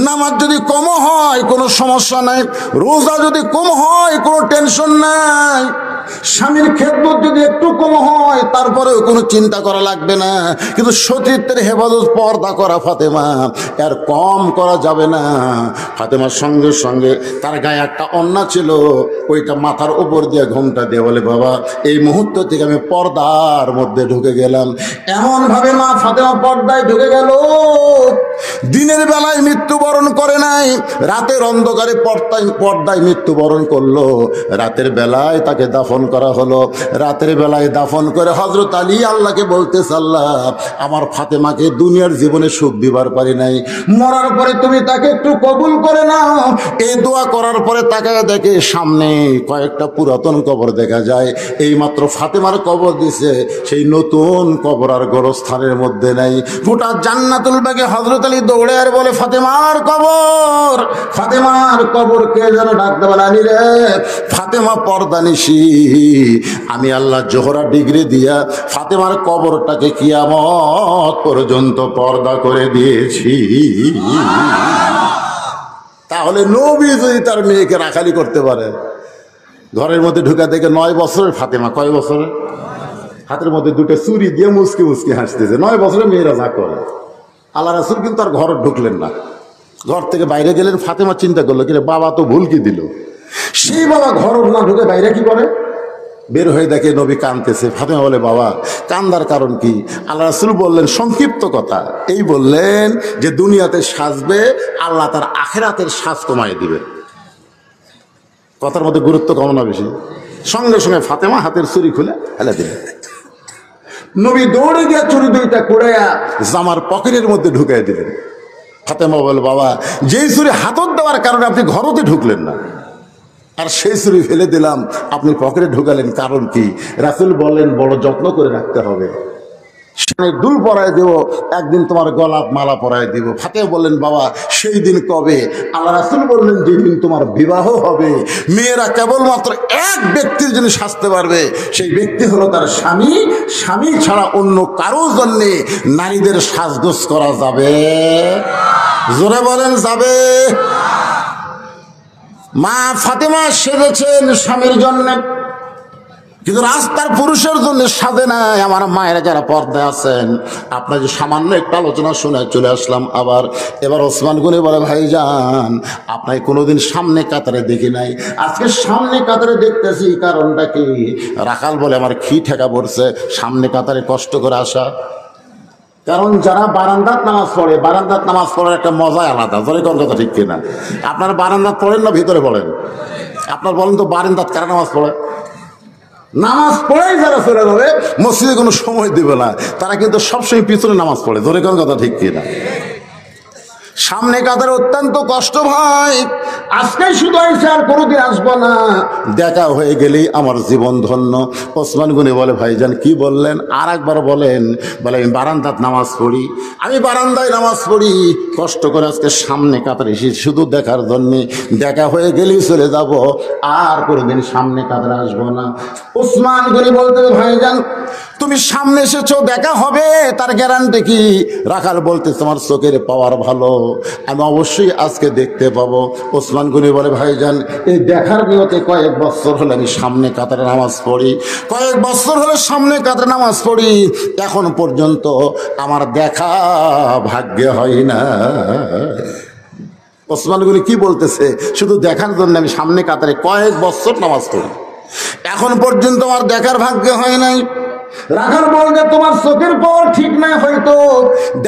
নামাজ যদি কম হয় কোনো সমস্যা নাই, রোজা যদি কম হয় কোনো টেনশন নাই, স্বামীর খেদমত যদি একটু কম হয় তারপরেও কোনো চিন্তা করা লাগবে না, কিন্তু সতীত্বের হেফাজত, পর্দা করা ফাতেমা এর কম করা যাবে না। ফাতেমার সঙ্গে সঙ্গে তার গায়ে একটা ওড়না ছিল, ওইটা মাথার উপর দিয়ে ঘোমটা দিয়ে বলে, বাবা এই মুহূর্ত থেকে আমি পর্দার মধ্যে ঢুকে গেলাম। এমন ভাবে মা ফাতেমা পর্দায় ঢুকে গেল, দিনের বেলায় মৃত্যুবরণ করে নাই, রাতের অন্ধকারে পর্দায় মৃত্যুবরণ করলো। রাতের বেলায় তাকে দাফন করা হলো। রাতের বেলায় দাফন করে হযরত আলী আল্লাহকে বলতেছে, আল্লাহ আমার ফাতেমাকে দুনিয়ার জীবনে সুখ দিবার পারি নাই, মরার পরে তুমি তাকে একটু কবুল করে নাও। এই দোয়া করার পরে তাকায় দেখে সামনে কয়েকটা পুরাতন কবর দেখা যায়। এই মাত্র ফাতেমার কবর দিছে, সেই নতুন কবর আর গোরস্থানের মধ্যে নাই। গোটা জান্নাতুল বাগে হযরত আলী দৌড়ে আর বলে, ফাতেমার কবর, ফাতেমার কবর। কে যেন ডাকতে বলে, আলী রে, ফাতেমা পর্দা নিশি, আমি আল্লাহ জোহরা ডিগ্রি দিয়া ফাতেমার কবরটাকে কিয়ামত পর্যন্ত পর্দা করে দিয়েছি। তাহলে নবী যদি তার মেয়েকে রাখালি করতে পারে, ঘরের মধ্যে ঢুকা দেখে 9 বছরের ফাতেমা, কয় বছরের, হাতের মধ্যে দুটো চুরি দিয়ে মুসকি মুসকি হাসতেছে। 9 বছরের মেয়েরা যা করে। আল্লাহ রাসূল কিন্তু আর ঘরে ঢুকলেন না, ঘর থেকে বাইরে গেলেন। ফাতেমা চিন্তা করলো, কিরে বাবা তো ভুল কি দিল। সেই বাবা ঘর না ঢুকে বাইরে কি করে, বের হয়ে দেখে নবী কাঁদতেছে। ফাতেমা বলে, বাবা কান্দার কারণ কি? আল্লাহ রাসূল বললেন সংক্ষিপ্ত কথা, এই বললেন যে দুনিয়াতে সাজবে, আল্লাহ তার আখিরাতের সাজ কমায় দিবে। কথার মধ্যে গুরুত্ব কম না বেশি? সঙ্গে সঙ্গে ফাতেমা হাতের চুরি খুলে ফেলে দিলেন। নবী দৌড়ে গিয়ে চুরি দুইটা কুড়াইয়া জামার পকেটের মধ্যে ঢুকাই দিলেন। ফাতেমা বলে, বাবা যেই চুরি হাতত দেওয়ার কারণে আপনি ঘরতে ঢুকলেন না, আর সেই চুরি ফেলে দিলাম আপনি পকেটে ঢুকালেন, কারণ কি? রাসূল বললেন বড় যত্ন করে রাখতে হবে, দুল পরায় দেব, একদিন তোমার গলাপ মালা পরায় দিব। ফাতেমা বললেন, বাবা সেই দিন কবে? আল্লাহ রাসূল বললেন, যেদিন তোমার বিবাহ হবে। মেয়েরা কেবলমাত্র এক ব্যক্তির জন্য সাজতে পারবে, সেই ব্যক্তি হলো তার স্বামী। স্বামী ছাড়া অন্য কারোর জন্যে নারীদের সাজগোজ করা যাবে? জোরে বলেন, যাবে? মা ফাতেমা সেজেছেন স্বামীর জন্য, কিন্তু রাস্তার পুরুষের জন্য সাজে নাই। আমার মায়েরা যারা পর্দায় আছেন, আপনার যে সামান্য একটা আলোচনা শুনে চলে আসলাম আবার। এবার ওসমান গনি বলে, ভাইজান আপনাকে কোনোদিন সামনে কাতারে দেখি নাই, আজকে সামনে কাতারে দেখতেছি, কারণটা কি? রাখাল বলে, আমার খি ঠেকা পড়ছে সামনে কাতারে কষ্ট করে আসা। কারণ যারা বারান্দাত নামাজ পড়ে, বারান্দাত নামাজ পড়ার একটা মজাই আলাদা। জোরে কোন কথা ঠিক কিনা? আপনারা বারান্দাত পড়েন না ভিতরে পড়েন? আপনার বলেন তো, বারান্দাত কারা নামাজ পড়ে? নামাজ পড়েই যারা চলে যাবে, মসজিদে কোনো সময় দিবে না, তারা কিন্তু সবসময় পিছনে নামাজ পড়ে। জোরে কোন কথা ঠিক কিনা? সামনে কাতার অত্যন্ত কষ্ট ভাই। আজকে শুধু এসে আর কোনোদিন আসবো না, দেখা হয়ে গেলেই আমার জীবন ধন্য। ওসমান গনি বলে, ভাইজান কি বললেন? আর একবার বলেন। বলে, আমি বারান্দাত নামাজ পড়ি, আমি বারান্দায় নামাজ পড়ি, কষ্ট করে আজকে সামনে কাতার এসেছি শুধু দেখার জন্যে, দেখা হয়ে গেলেই চলে যাব, আর কোনোদিন সামনে কাতার আসবো না। ওসমান গনি বলতে, ভাইজান তুমি সামনে এসেছো, দেখা হবে, তার গ্যারান্টি কি? রাখাল বলতে, তোমার চোখের পাওয়ার ভালো, আমি অবশ্যই আজকে দেখতে পাবো। ওসমান গনি বলে, ভাইজান এই দেখার নিয়তে কয়েক বছর হলে আমি সামনে কাতারে নামাজ পড়ি, কয়েক বছর হলে সামনে কাতারে নামাজ পড়ি, এখন পর্যন্ত আমার দেখা ভাগ্যে হয় না। ওসমান গনি কি বলতেছে? শুধু দেখার জন্য আমি সামনে কাতারে কয়েক বছর নামাজ পড়ি, এখন পর্যন্ত আমার দেখার ভাগ্য হয় নাই। রাখাল বলবে, তোমার চোখের পাওয়ার ঠিক নাই, হয়তো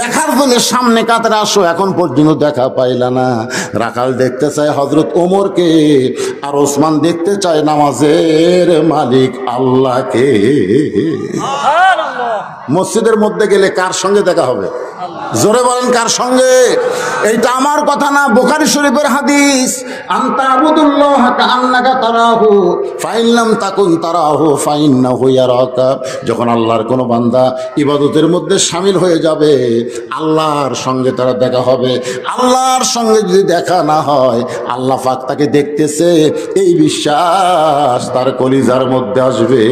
দেখার জন্য সামনে কাতারে আসো, এখন পর্যন্ত দেখা পাইলা না। রাখাল দেখতে চায় হযরত ওমরকে, আর ওসমান দেখতে চায় নামাজের মালিক আল্লাহকে। মসজিদের মধ্যে গেলে কার সঙ্গে দেখা হবে? জোরে বলেন, কার সঙ্গে? এইটা আমার কথা না, বুখারী শরীফের হাদিস। আনতা আবুদুল্লাহ কাআন্নাকা তারাহু ফাইন লাম তাকুন তারাহু ফাইন্নাহু ইয়ারাকা। যখন আল্লাহর কোনো বান্দা ইবাদতের মধ্যে শামিল হয়ে যাবে, আল্লাহর সঙ্গে তারা দেখা হবে। আল্লাহর সঙ্গে যদি দেখা না হয়, আল্লাহ পাক তাকে দেখতেছে, এই বিশ্বাস তার কলিজার মধ্যে আসবে।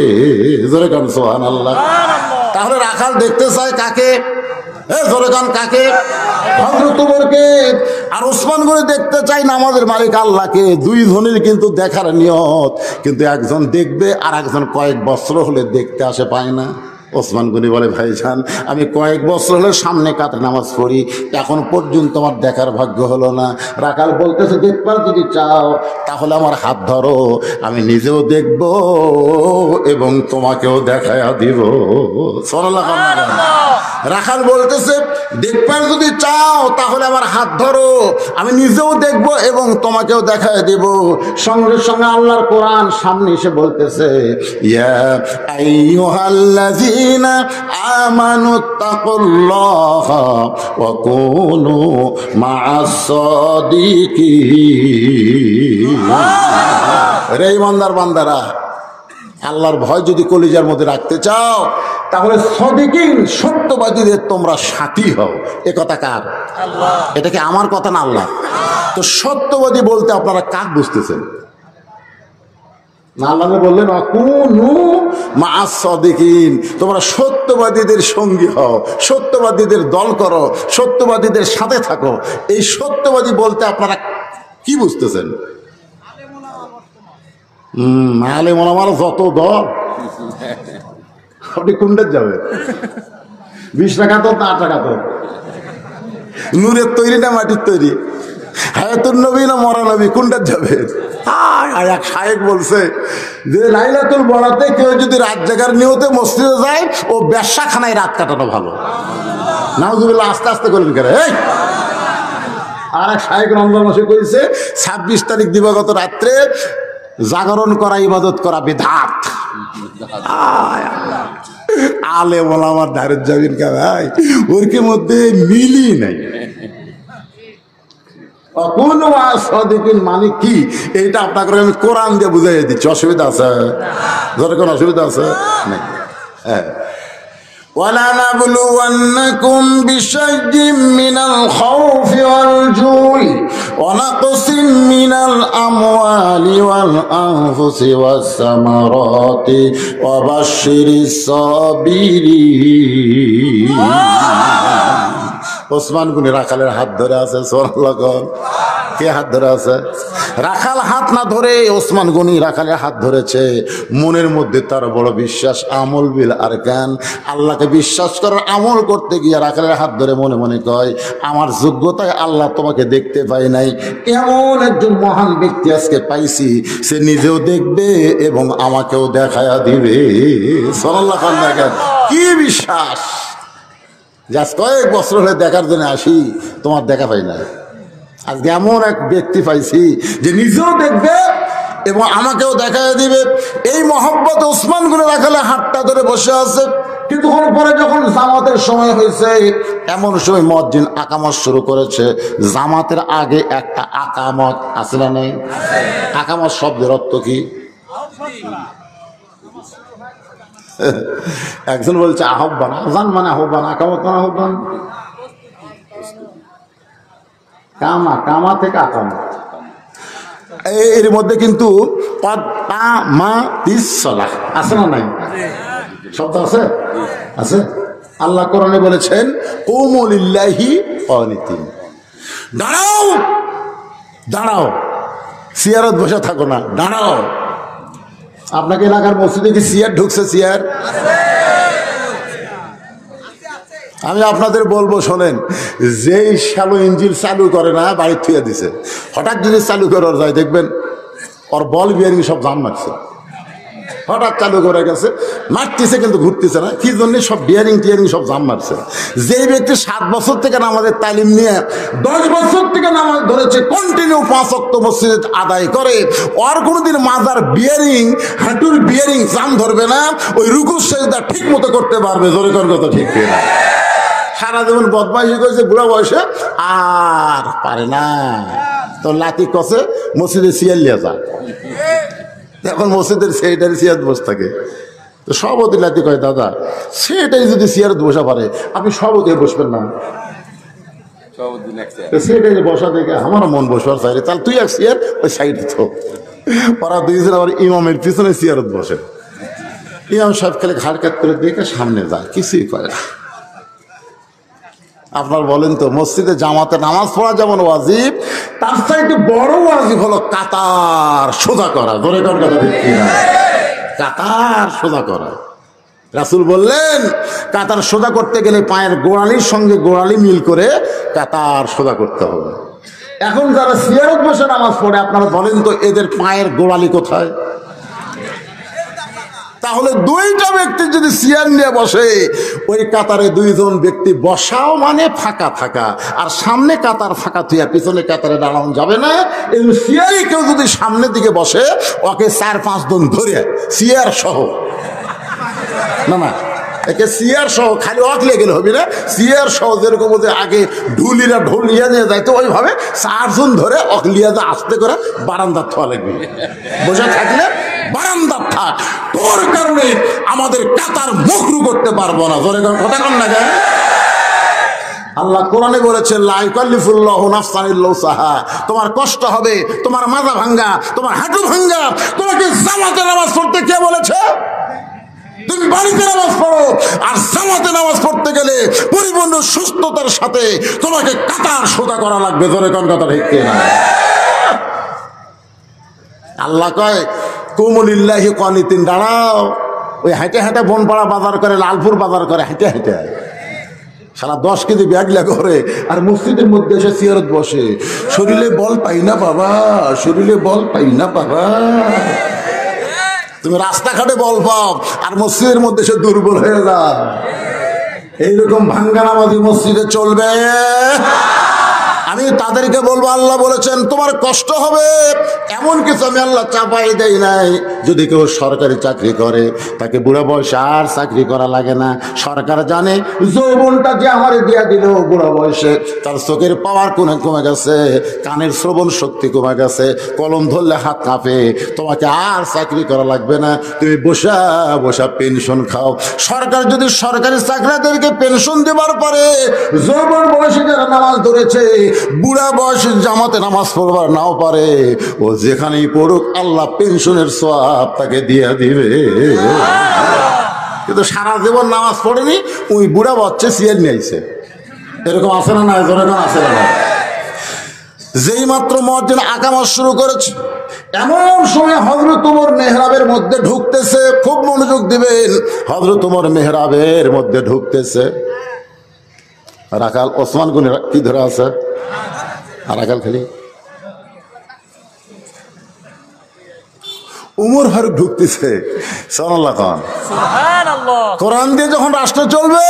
জোরে কান সুবহানাল্লাহ। তাহলে রাখাল দেখতে চায় কাকে? জোরে কান, কাকে? হযরত ওমরকে। আর ওসমান গনি দেখতে চাই নামাজের মালিক আল্লাহকে। দুই জনের কিন্তু দেখার নিয়ত, কিন্তু একজন দেখবে আর একজন কয়েক বছর হলে দেখতে আসে, পায় না। ওসমান গনি বলে, ভাইজান আমি কয়েক বছর হলে সামনে কাতারে নামাজ পড়ি, এখন পর্যন্ত আমার দেখার ভাগ্য হলো না। রাখাল বলতেছে, দেখবার যদি চাও তাহলে আমার হাত ধরো, আমি নিজেও দেখব এবং তোমাকেও দেখায়া দিব। রাখাল বলতেছে, দেখবার যদি চাও তাহলে আমার হাত ধরো, আমি নিজেও দেখব এবং তোমাকেও দেখায় দেব। সঙ্গে সঙ্গে আল্লাহর কোরআন সামনে এসে বলতেছে, ইয়া আইয়ুহাল্লাযীনা আমানুত্তাকুল্লাহা ওয়া কুনু মা'আস সাদিকিন। রে ইমানদার বান্দারা, আল্লাহর ভয় যদি কলিজার মধ্যে রাখতে চাও, তাহলে সাদিকিন সত্যবাদীদের তোমরা সাথী হও। এ কথা কার? আল্লাহ। এটা কি আমার কথা না আল্লাহ? তো সত্যবাদী বলতে আপনারা কাক বুঝতেছেন? আল্লাহ বললেন, কুনু মা'আস সাদিকিন, তোমরা সত্যবাদীদের সঙ্গী হও, সত্যবাদীদের দল করো, সত্যবাদীদের সাথে থাকো। এই সত্যবাদী বলতে আপনারা কি বুঝতেছেন? আলেম ওলামার যত দল, আপনি কোনটার যাবেন? 20 টাকা তো 8 টাকা তো নূরের তৈরি না মাটির তৈরি? হায়াতুন নবী না মরা নবী, কোনটার যাবে? এক শায়েক বলছে যে লাইলাতুল বরাতে কেউ যদি রাত জাগার নিয়তে মসজিদে যায়, ও ব্যবসাখানায় রাত কাটানো ভালো। নাউজুবিল্লাহ, আস্তে আস্তে করলেন কেন? আর এক শায়েক রমজান মাসে কইছে 26 তারিখ দিবাগত রাত্রে জাগরণ করা, ইবাদত করা বিধাত। আলে বলা আমার ধারের যাবেন কে ভাই? ওর কে মধ্যে মিলি নাই। মানে কি এইটা আপনাকে আমি কোরআন দিয়ে বুঝাই দিচ্ছি। অসুবিধা আছে? ধরে কোন অসুবিধা আছে? হ্যাঁ, ولنبلونكم بشيء من الخوف والجوع ونقص من الأموال والأنفس والثمرات وبشر الصابرين। ওসমান গনি রাখালের হাত ধরে আছে। সুবহানাল্লাহ। কে হাত ধরে আছে? রাখাল হাত না ধরে ওসমান গনি রাখালের হাত ধরেছে। মনের মধ্যে তার বড় বিশ্বাস, আমল বিল আরকান, আল্লাহকে বিশ্বাস করার আমল করতে গিয়ে রাখালের হাত ধরে মনে মনে কয়, আমার যোগ্যতায় আল্লাহ তোমাকে দেখতে পাই নাই, এমন একজন মহান ব্যক্তি আজকে পাইছি, সে নিজেও দেখবে এবং আমাকেও দেখায়া দিবে। সুবহানাল্লাহ। কি বিশ্বাস! আজ কয়েক বছর হলে দেখার জন্য আসি, তোমার দেখা পাই না। আজকে এমন এক ব্যক্তি পাইছি যে নিজেও দেখবে এবং আমাকেও দেখা দিবে। এই মহব্বত ওসমান গনি রাখালে হাতটা ধরে বসে আছে। কিন্তু পরে যখন জামাতের সময় হয়েছে, এমন সময় মুয়াজ্জিন আকামত শুরু করেছে। জামাতের আগে একটা আকামত আছে না নেই? আকামত শব্দের অর্থ কি? একজন বলছে আহ্বান। আজান মানে আহ্বান, আকামত মানে আহ্বান। কামা, কামা থেকে আকামত। এর মধ্যে কিন্তু আছে না নাই? শব্দ আছে? আছে। আল্লাহ কোরআনে বলেছেন কুমু লিল্লাহি কানিতিন। দাঁড়াও, দাঁড়াও, চেয়ারত বসে থাকো না, দাঁড়াও। আপনাকে এলাকার মসজিদে কি চেয়ার ঢুকছে? চেয়ার আমি আপনাদের বলবো, শোনেন, যেই শ্যালো ইঞ্জিন চালু করে না, বাড়ি থুয়ে দিছে, হঠাৎ যদি চালু করে যায় দেখবেন ওর বল বিয়ারিং সব জাম মারছে। হঠাৎ চালু করে গেছে, মারতেছে কিন্তু ঘুরতেছে না, কি জন্য? সব বিয়ারিং টিয়ারিং সব জাম মারছে। যেই ব্যক্তি 7 বছর থেকে নামাজের তালিম নিয়ে 10 বছর থেকে নামাজ ধরেছে, কন্টিনিউ 5 ওয়াক্ত মসজিদে আদায় করে, আর কোনোদিন মাজার বিয়ারিং, হাঁটুর বিয়ারিং জাম ধরবে না, ওই রুকু সেজদা ঠিক মতো করতে পারবে। জোরে কর কথা, ঠিক কিনা? সারা জীবন বদমাইশি করেছে, বুড়া বয়সে আর পারে না। তো লাতি কষে মসজিদে সিয়ার লিয়া যা। এখন মসজিদের সেইটারি সিয়ার বসে থাকে, তো সভাপতি লাতি কয়, দাদা সেটাই যদি সিয়ার বসা পারে, আপনি সভাপতি বসবেন না? সেটাই বসা দেখে আমারও মন বসবার চাইলে, তাহলে তুই এক সিয়ার ওই সাইডে তো। ওরা দুইজন আবার ইমামের পিছনে সিয়ারত বসে। ইমাম সাহেব খেলে ঘাড় কাট করে দেখে সামনে যায়, কিছুই করে না। আপনার বলেন তো, মসজিদে জামাতে নামাজ পড়া যেমন ওয়াজিব, তার চাইতে বড় ওয়াজিব হলো কাতার সোজা করা। ধরে কর কথা, ঠিক কিনা? কাতার সোজা করা। রাসূল বললেন, কাতার সোজা করতে গেলে পায়ের গোড়ালির সঙ্গে গোড়ালি মিল করে কাতার সোজা করতে হবে। এখন যারা সিয়ারত বসে নামাজ পড়ে, আপনারা বলেন তো, এদের পায়ের গোড়ালি কোথায়? তাহলে দুইটা ব্যক্তি যদি চেয়ার নিয়ে বসে, ওই কাতারে দুইজন ব্যক্তি বসাও মানে ফাঁকা থাকা, আর সামনে কাতার ফাঁকা থুয়া পিছনে কাতারে দাঁড়ানো যাবে না। এই চেয়ারে কেউ যদি সামনের দিকে বসে, ওকে 4-5 জন ধরে চেয়ার সহ, না না, একে চেয়ার সহ, খালি অকলে গেলে হবে না, চেয়ার সহ যেরকম আগে ঢুলিরা ঢুলিয়া নিয়ে যাইতো, ওইভাবে 4 জন ধরে অকলিয়া যা আস্তে করে বারান্দার থোয়া লাগবে। বসে থাকলে বারান্দা থাক, তোর কারণে আমাদের কাতার মুখরু করতে পারবো না। জোরে কথা কন না যায়? আল্লাহ কোরআনে বলেছে, লা ইউকাল্লিফুল্লাহু নাফসান ইল্লা উসাহা। তোমার কষ্ট হবে, তোমার মাজা ভাঙ্গা, তোমার হাঁটু ভাঙ্গা, তোমাকে জামাতে নামাজ পড়তে কে বলেছে? তুমি বাড়িতে নামাজ পড়ো, আর জামাতে নামাজ পড়তে গেলে পরিপূর্ণ সুস্থতার সাথে তোমাকে কাতার সোজা করা লাগবে। জোরে কোন কথা, ঠিক কিনা? আল্লাহ কয় কুমুলিল্লাহি কানিতিন, দাঁড়াও। ওই হেঁটে হেঁটে বনপাড়া বাজার করে, লালপুর বাজার করে, হেঁটে হেঁটে সারা 10 কেজি ব্যাগলা করে, আর মসজিদের মধ্যে এসে সিয়ারত বসে। শরীরে বল পাই না বাবা, শরীরে বল পাই না বাবা। তুমি রাস্তাঘাটে বল পাও, আর মসজিদের মধ্যে এসে দুর্বল হয়ে যাও। এইরকম ভাঙ্গা নামাজি মসজিদে চলবে। আমি তাদেরকে বলবো, আল্লাহ বলেছেন তোমার কষ্ট হবে, এমন কিছু আমি আল্লাহ চাপাই দেই নাই। যদি কেউ সরকারি চাকরি করে, তাকে বুড়া বয়সে আর চাকরি করা লাগে না। সরকার জানে যৌবনটা যে আমারে দিয়া দিল বুড়া বয়সে, তার চোখের পাওয়ার কমে গেছে, কানের শ্রবণ শক্তি কমে গেছে, কলম ধরলে হাত কাঁপে, তোমাকে আর চাকরি করা লাগবে না, তুমি বসা বসা পেনশন খাও। সরকার যদি সরকারি চাকরিদেরকে পেনশন দেবার পরে যৌবন বয়সে যারা নামাজ ধরেছে, বুড়া বয়সে জামাতে নামাজ পড়বার নাও পারে, ও যেখানেই পড়ুক আল্লাহ পেনশনের সওয়াব তাকে দিয়ে দিবে। কিন্তু সারা জীবন নামাজ পড়েনি, ওই বুড়া বাচ্চা সিয়ার নিয়েছে। এরকম আছে না? না, এরকম আছে না? যেই মাত্র মুয়াজ্জিন আকামত শুরু করেছে, এমন সময় হযরত ওমর মেহরাবের মধ্যে ঢুকতেছে। খুব মনোযোগ দিবেন, হযরত ওমর মেহরাবের মধ্যে ঢুকতেছে। রাখাল ওসমান গুনি কি ধরে আছে? আর রাখাল খালি উমর ফারুক ঢুকতেছে। সুবহানাল্লাহ। কোরআন দিয়ে যখন রাষ্ট্র চলবে,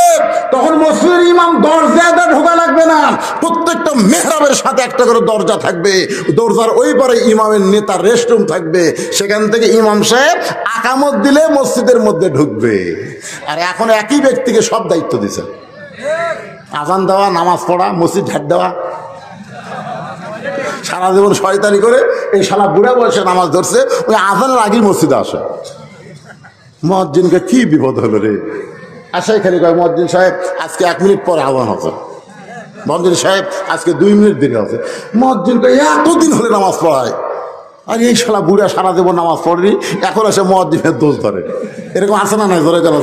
তখন মসজিদের ইমাম দরজায় ঢোকা লাগবে না, প্রত্যেকটা মেহরাবের সাথে একটা করে দরজা থাকবে। দরজার ওই পারে ইমামের নেতার রেস্টরুম থাকবে, সেখান থেকে ইমাম সাহেব আকামত দিলে মসজিদের মধ্যে ঢুকবে। আর এখন একই ব্যক্তিকে সব দায়িত্ব দিছে, আজান দেওয়া, নামাজ পড়া, মসজিদ ঝাড় দেওয়া। সারা জীবন শয়তানি করে এই শালা বুড়া বয়সে নামাজ ধরছে, ওই আজানের আগেই মসজিদে আসে। মুয়াজ্জিনকে কি বিপদ হলো রে! আসাই খালি কয়, মুয়াজ্জিন সাহেব আজকে 1 মিনিট পরে আজান হবে, মুয়াজ্জিন সাহেব আজকে 2 মিনিট দেরি হবে। মুয়াজ্জিন কয় এতদিন হলে নামাজ পড়ায়, আর এই শালা বুড়া সারা জীবন নামাজ পড়েনি, এখন এসে মুয়াজ্জিনের দোষ ধরে। এরকম আছে না? নাই ধরে গেল।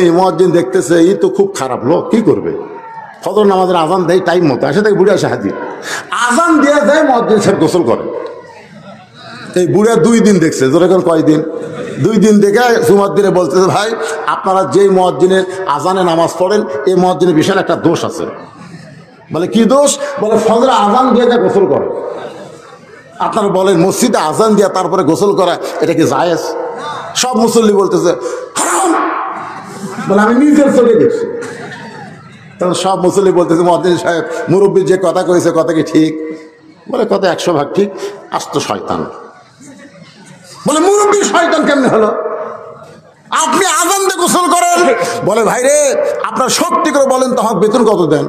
এই মুয়াজ্জিন দেখতেছে এই তো খুব খারাপ লোক, কি করবে? ফজর নামাজের আজান দেয় টাইম মতো, আসে তাই বুড়া আসে হাজির। আজান দিয়ে যায়, মুয়াজ্জিন সাহেব গোসল করে। এই বুড়া 2 দিন দেখছে। যেরকম কয়দিন? 2 দিন দেখে জুমার দিনে বলতেছে, ভাই আপনারা যেই মুয়াজ্জিনের আজানে নামাজ পড়েন, এই মুয়াজ্জিনের বিশাল একটা দোষ আছে। বলে কি দোষ? বলে ফজরে আজান দিয়ে যা গোসল করে। আপনারা বলেন মসজিদে আজান দিয়া তারপরে গোসল করা, এটা কি জায়েজ? সব মুসল্লি বলতেছে হারাম। বলে আমি নিজের চোখে দেখছি। তখন সব মুসল্লি বলতেছে, মুয়াজ্জিন সাহেব মুরব্বী যে কথা কইছে কথা কি ঠিক? বলে কথা 100 ভাগ ঠিক, আস্ত শয়তান। বলে মুরব্বী শয়তান কেমনে হলো? আপনি আজান দিয়ে গোসল করেন। বলে ভাই রে, আপনার সত্যি করে বলেন তো, আমার বেতন কত দেন?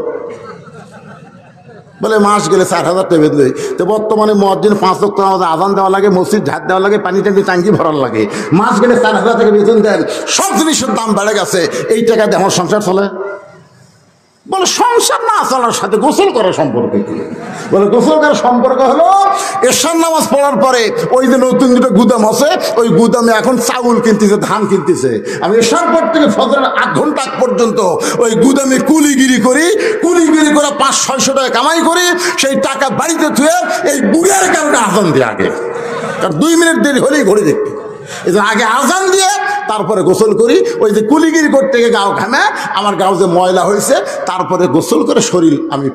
বলে মাস গেলে 4000 টাকা বেতন দেয়। তো বর্তমানে মুয়াজ্জিন 5 ওয়াক্ত নামাজে আজান দেওয়া লাগে, মসজিদ ঝাড় দেওয়া লাগে, পানি টাঙ্কি ভরার লাগে, মাস গেলে 4000 টাকা বেতন দেন। সব জিনিসের দাম বেড়ে গেছে, এই টাকা দিয়ে আমার সংসার চলে? বলে সংসার না চলার সাথে গোসল করার সম্পর্ক কি? বলে গোসল করার সম্পর্ক হলো এশার নামাজ পড়ার পরে ওই যে নতুন 2টা গুদাম আছে, ওই গুদামে এখন চাউল কিনতেছে, ধান কিনতেছে। আমি এশার পর থেকে ফজরের 8 ঘন্টা পর্যন্ত ওই গুদামে কুলিগিরি করে 500-600 টাকা কামাই করি, সেই টাকা বাড়িতে থুয়ে এই বুড়ার কারণে আজান দিয়ে আগে, কারণ 2 মিনিট দেরি হলেই ঘড়ি দেখবি। এই জন্য আগে আজান দিয়ে তারপরে গোসল করি। ওই যে কুলিগিরি করতে গিয়ে গাও ঘামে, আমার গাও যে ময়লা হয়েছে, তারপরে গোসল করে শরীর আমি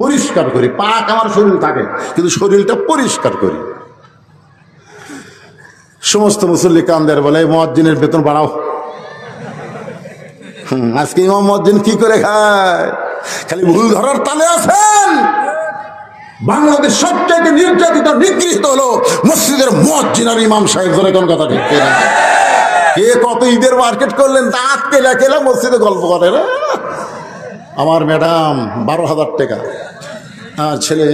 পরিষ্কার করি। পাক আমার শরীর থাকে, কিন্তু শরীরটা পরিষ্কার করি। সমস্ত মুসল্লি কান্দের বলে মুয়াজ্জিনের বেতন বাড়াও। আজকে ইমাম মুয়াজ্জিন কি করে খায়? খালি ভুল ধরার তালে আছেন। বাংলাদেশ সবচেয়ে নির্যাতিত নিগৃহীত হলো মসজিদের মুয়াজ্জিন আর ইমাম সাহেব। ধরে কোন কথা ঠিক না? কে কত ঈদের মার্কেট করলেন, তা কেলা কেলা মসজিদে গল্প করে রে। আমার ম্যাডাম 12,000 টাকা, আর ছেলে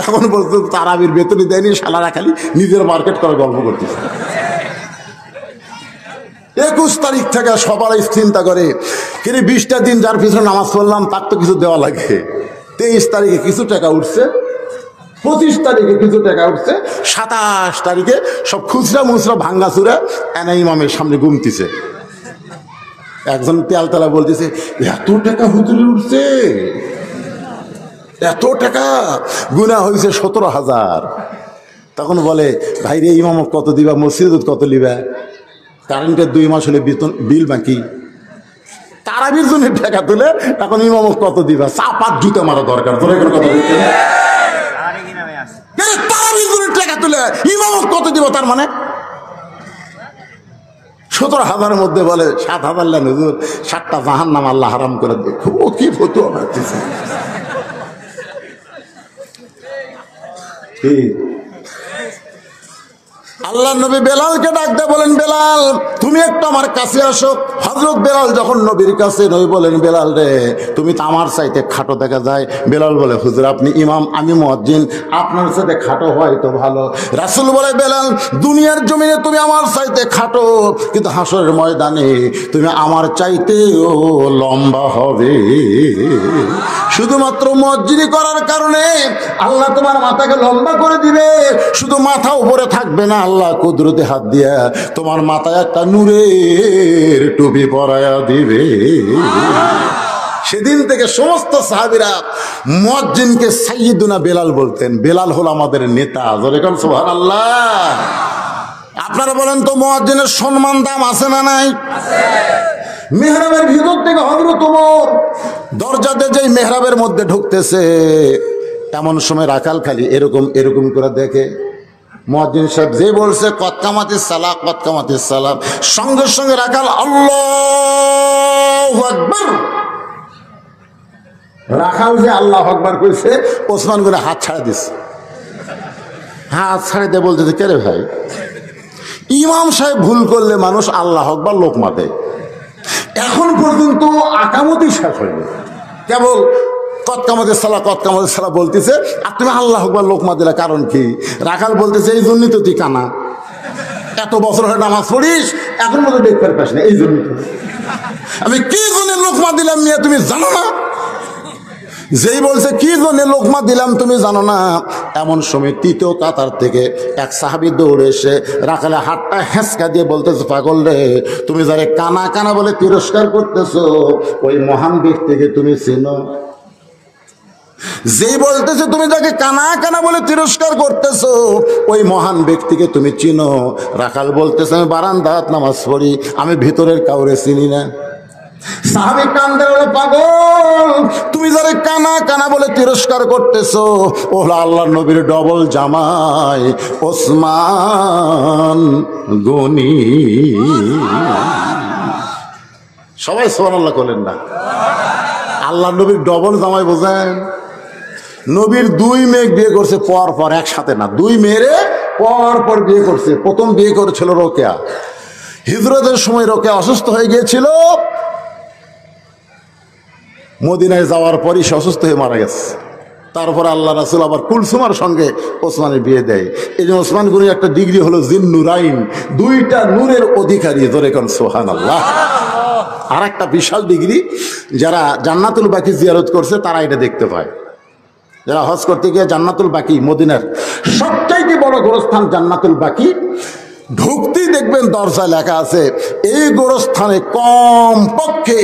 এখন বলতে তারাবির বেতনই দেয়নি, শালারা খালি নিজের মার্কেট করে গল্প করতেছে। 21 তারিখ থেকে সবাই চিন্তা করে, কিন্তু 20টা দিন যার পিছনে নামাজ পড়লাম তার তো কিছু দেওয়া লাগে। 23 তারিখে কিছু টাকা উঠছে, 25 তারিখে কিছু টাকা উঠছে, 27 তারিখে সব খুচরা মুচরা ভাঙ্গা চুরা এনে ইমামের সামনে গুমতিছে। একজন তেলতলা বলতেছে, এত টাকা হুজুরে উঠছে, এত টাকা গুনাহ হয়েছে 17,000। তখন বলে ভাই রে ইমামক কত দিবা, মসজিদ কত লিবা, কারেন্টের 2 মাস হলে বিল বাকি, তারাবির জন্য টাকা তুলে এখন ইমামক কত দিবা, চাপাত জুতে মারা দরকার। তারাবির জন্য টাকা তুলে ইমামক কত দিবা, তার মানে 17,000-এর মধ্যে বলে 7,000 লেন হুজুর, 7টা জাহান্নাম আল্লাহ হারাম করে দেয়। ও কি ফতুয়া মারতেছে। আল্লাহ নবী বেলালকে ডাকতে বলেন, বেলাল তুমি একটু আমার কাছে আসো। হযরত বেলাল যখন নবীর কাছে, নবী বলেন বেলাল রে তুমি তো আমার চাইতে খাটো দেখা যায়। বেলাল বলে হুজুর আপনি ইমাম, আমি মুয়াজ্জিন, আপনার সাথে খাটো হয় তো ভালো। রাসূল বলে বেলাল দুনিয়ার জমিনে তুমি আমার চাইতে খাটো, কিন্তু হাসরের ময়দানে তুমি আমার চাইতেও লম্বা হবে। শুধুমাত্র মুয়াজ্জিনি করার কারণে আল্লাহ তোমার মাথাকে লম্বা করে দিবে। শুধু মাথা উপরে থাকবে না, আল্লাহ কুদরতে হাত দিয়া তোমার মাথায় একটা নূরের টুপি পরায়া দিবে। সেদিন থেকে সমস্ত সাহাবীরা মুয়াজ্জিনকে সাইয়্যিদুনা বেলাল বলতেন। বেলাল হলো আমাদের নেতা। জোরে কোন সুবহানাল্লাহ। আপনারা বলেন তো মুয়াজ্জিনের সম্মান দাম আছে না নাই? মেহরাবের ভিতর থেকে হযরত ওমর দরজাতে যেই মেহরাবের মধ্যে ঢুকতেছে, এমন সময় রাখাল খালি এরকম এরকম করে দেখে। মুয়াজ্জিন সাহেব যে বলছে কদ কামাতিস সালাহ, কদ কামাতিস সালাহ, সঙ্গে সঙ্গে রাখাল আল্লাহু আকবার। রাখাল যে আল্লাহু আকবার কইছে, ওসমান করে হাত ছাড়া দিছে। হাত ছাড়া দিয়ে বলতেছে কে রে ভাই, ইমাম সাহেব ভুল করলে মানুষ আল্লাহু আকবার লোকমা দেয়, এখন পর্যন্ত আকামতি শেষ হয়নি, কেবল কদ কামাতিস সালাহ, কদ কামাতিস সালাহ বলতেছে, আর তুমি আল্লাহু আকবার লোকমা দিলা, কারণ কি? রাখাল বলতেছে এই জন্যই তো তুই কানা, এত বছর হয়ে নামাজ পড়িস এখন মতো দেখতে পাস না, এই জন্য আমি কি জন্য লোকমা দিলাম মিয়া তুমি জানো না? যেই বলছে কি জন্য লোকমা দিলাম তুমি জানো না, এমন সময় তৃতীয় কাতার থেকে এক সাহাবী দৌড়ে এসে রাখালে হাতটা হেঁচকা দিয়ে বলতেছে পাগল রে, তুমি যারে কানা কানা বলে তিরস্কার করতেছো ওই মহান ব্যক্তিকে তুমি চেনো? যেই বলতেছে তুমি যাকে কানা কানা বলে তিরস্কার করতেছো ওই মহান ব্যক্তিকে তুমি চিনো? রাখাল বলতেছে আমি বারান্দাত নামাজ পড়ি, আমি ভিতরের কাউরে চিনি না। সাহাবী কান্দে বলে পাগল তুমি যারে কানা কানা বলে তিরস্কার করতেছো ও হলো আল্লাহর নবীর ডবল জামাই ওসমান গনি। সবাই সুবহানাল্লাহ বলেন না? আল্লাহর নবীর ডবল জামাই বোঝেন? নবীর 2 মেয়ে বিয়ে করছে পর পর, একসাথে না, 2 মেয়েরে পর পর বিয়ে করছে। প্রথম বিয়ে করেছিল রোকেয়া। হিজরতের সময় রোকেয়া অসুস্থ হয়ে গিয়েছিল, মদিনায় যাওয়ার পরই সে অসুস্থ হয়ে মারা গেছে। তারপর আল্লাহ রাসূল আবার কুলসুমার সঙ্গে ওসমানের বিয়ে দেয়। এই যে ওসমান গনির একটা ডিগ্রি হলো জিন্নুরাইন, 2টা নূরের অধিকারী। ধরে কোন সুবহানাল্লাহ। আর একটা বিশাল ডিগ্রি, যারা জান্নাতুল বাকি জিয়ারত করছে তারা এটা দেখতে পায়। যারা হজ করতে গিয়ে জান্নাতুল বাকি, মদিনার সবচাইতে বড় গোরস্থান জান্নাতুল বাকি, ঢুকতেই দেখবেন দরজায় লেখা আছে এই গোরস্থানে কম পক্ষে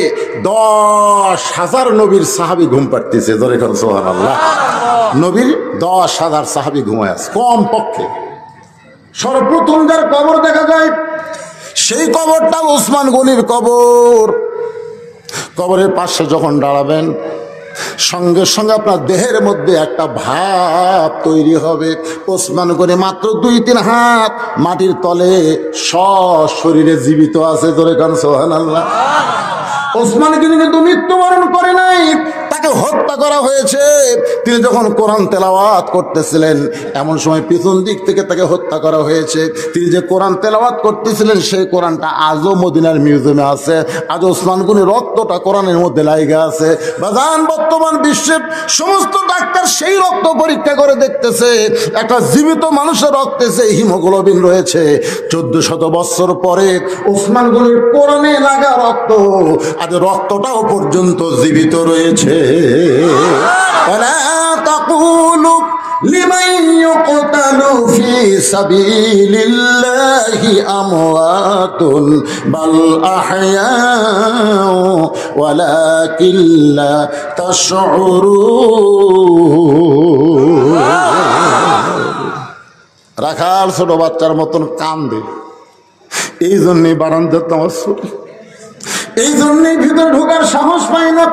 10,000 নবীর সাহাবী ঘুম পাড়তেছে। ধরে কোন সুবহানাল্লাহ। নবীর 10,000 সাহাবী ঘুমায় আছে কম পক্ষে। সর্বপ্রথম যার কবর দেখা যায় সেই কবরটা ওসমান গনির কবর। কবরের পাশে যখন দাঁড়াবেন সঙ্গে সঙ্গে আপনার দেহের মধ্যে একটা ভাব তৈরি হবে। ওসমান গনি মাত্র 2-3 হাত মাটির তলে সশরীরে জীবিত আছে। ধরে কান সুবহানাল্লাহ। ওসমান গনি কিন্তু মৃত্যুবরণ করে নাই, তাকে হত্যা করা হয়েছে। তিনি যখন কোরআন তেলাওয়াত করতেছিলেন এমন সময় পিছন দিক থেকে তাকে হত্যা করা হয়েছে। তিনি যে কোরআন তেলাওয়াত করতেছিলেন সেই কোরআনটা আজও মদিনার মিউজিয়ামে আছে। আজ ওসমান গনির রক্তটা কোরআনের মধ্যে লাইগা আছে। বাজান বর্তমান বিশ্বের সমস্ত ডাক্তার সেই রক্ত পরীক্ষা করে দেখতেছে একটা জীবিত মানুষের রক্তে যে হিমোগ্লোবিন রয়েছে 1400 বছর পরে ওসমান গনির কোরআনে লাগা রক্ত, আজ রক্তটাও পর্যন্ত জীবিত রয়েছে। ولا تقولوا لمن يقتل في سبيل الله أموات بل أحياء ওয়ালাকিন লা তাশউরুন। রাখাল ছোট বাচ্চার মতন কান্দে, এই জন্যই বারান্দার নামাজ পড়ি, এই জন্যই ভিতরে ঢোকার সাহস পাই না।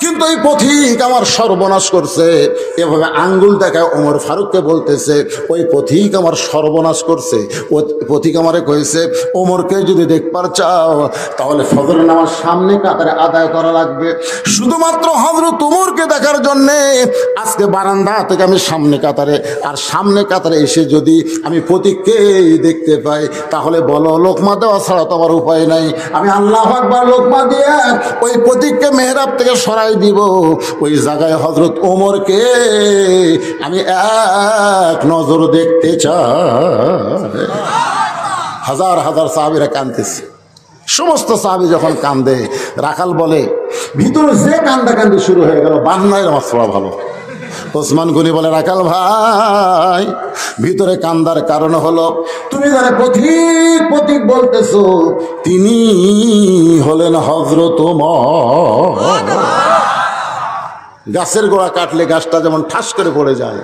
কিন্তু এই পথিক আমার সর্বনাশ করছে, এভাবে আঙ্গুল দেখায় ওমর ফারুককে বলতেছে, ওই পথিক আমার সর্বনাশ করছে। ও পথিক আমারে কয়েছে, ওমরকে যদি দেখবার চাও তাহলে ফজরের নামাজ সামনে কাতারে আদায় করা লাগবে। শুধুমাত্র হযরত ওমরকে দেখার জন্যে আজকে বারান্দা থেকে আমি সামনে কাতারে, আর সামনে কাতারে এসে যদি আমি পথিককে দেখতে পাই তাহলে বলো লোকমা দেওয়া ছাড়া তো আমার উপায় নাই। আমি আল্লাহু আকবার লোকমা দিয়ে ওই পথিককে মেহরাব থেকে সরাই দিব। ওই জায়গায় হযরত ওমরকে আমি এক নজর দেখতে চাই। হাজার হাজার সাহাবীরা কাঁদতেছে। সমস্ত সাহাবী যখন কান্দে, রাখাল বলে, ভিতরে যে কান্দাকান্দি শুরু হয়ে গেল, বান্নায় নামাজ পড়া ভালো। ওসমান গনি বলে, রাখাল ভাই, ভিতরে কান্দার কারণ হলো তুমি যারা পথিক পথিক বলতেছো তিনি হলেন হযরত ওমর। গাছের গোড়া কাটলে গাছটা যেমন ঠাস করে পড়ে যায়,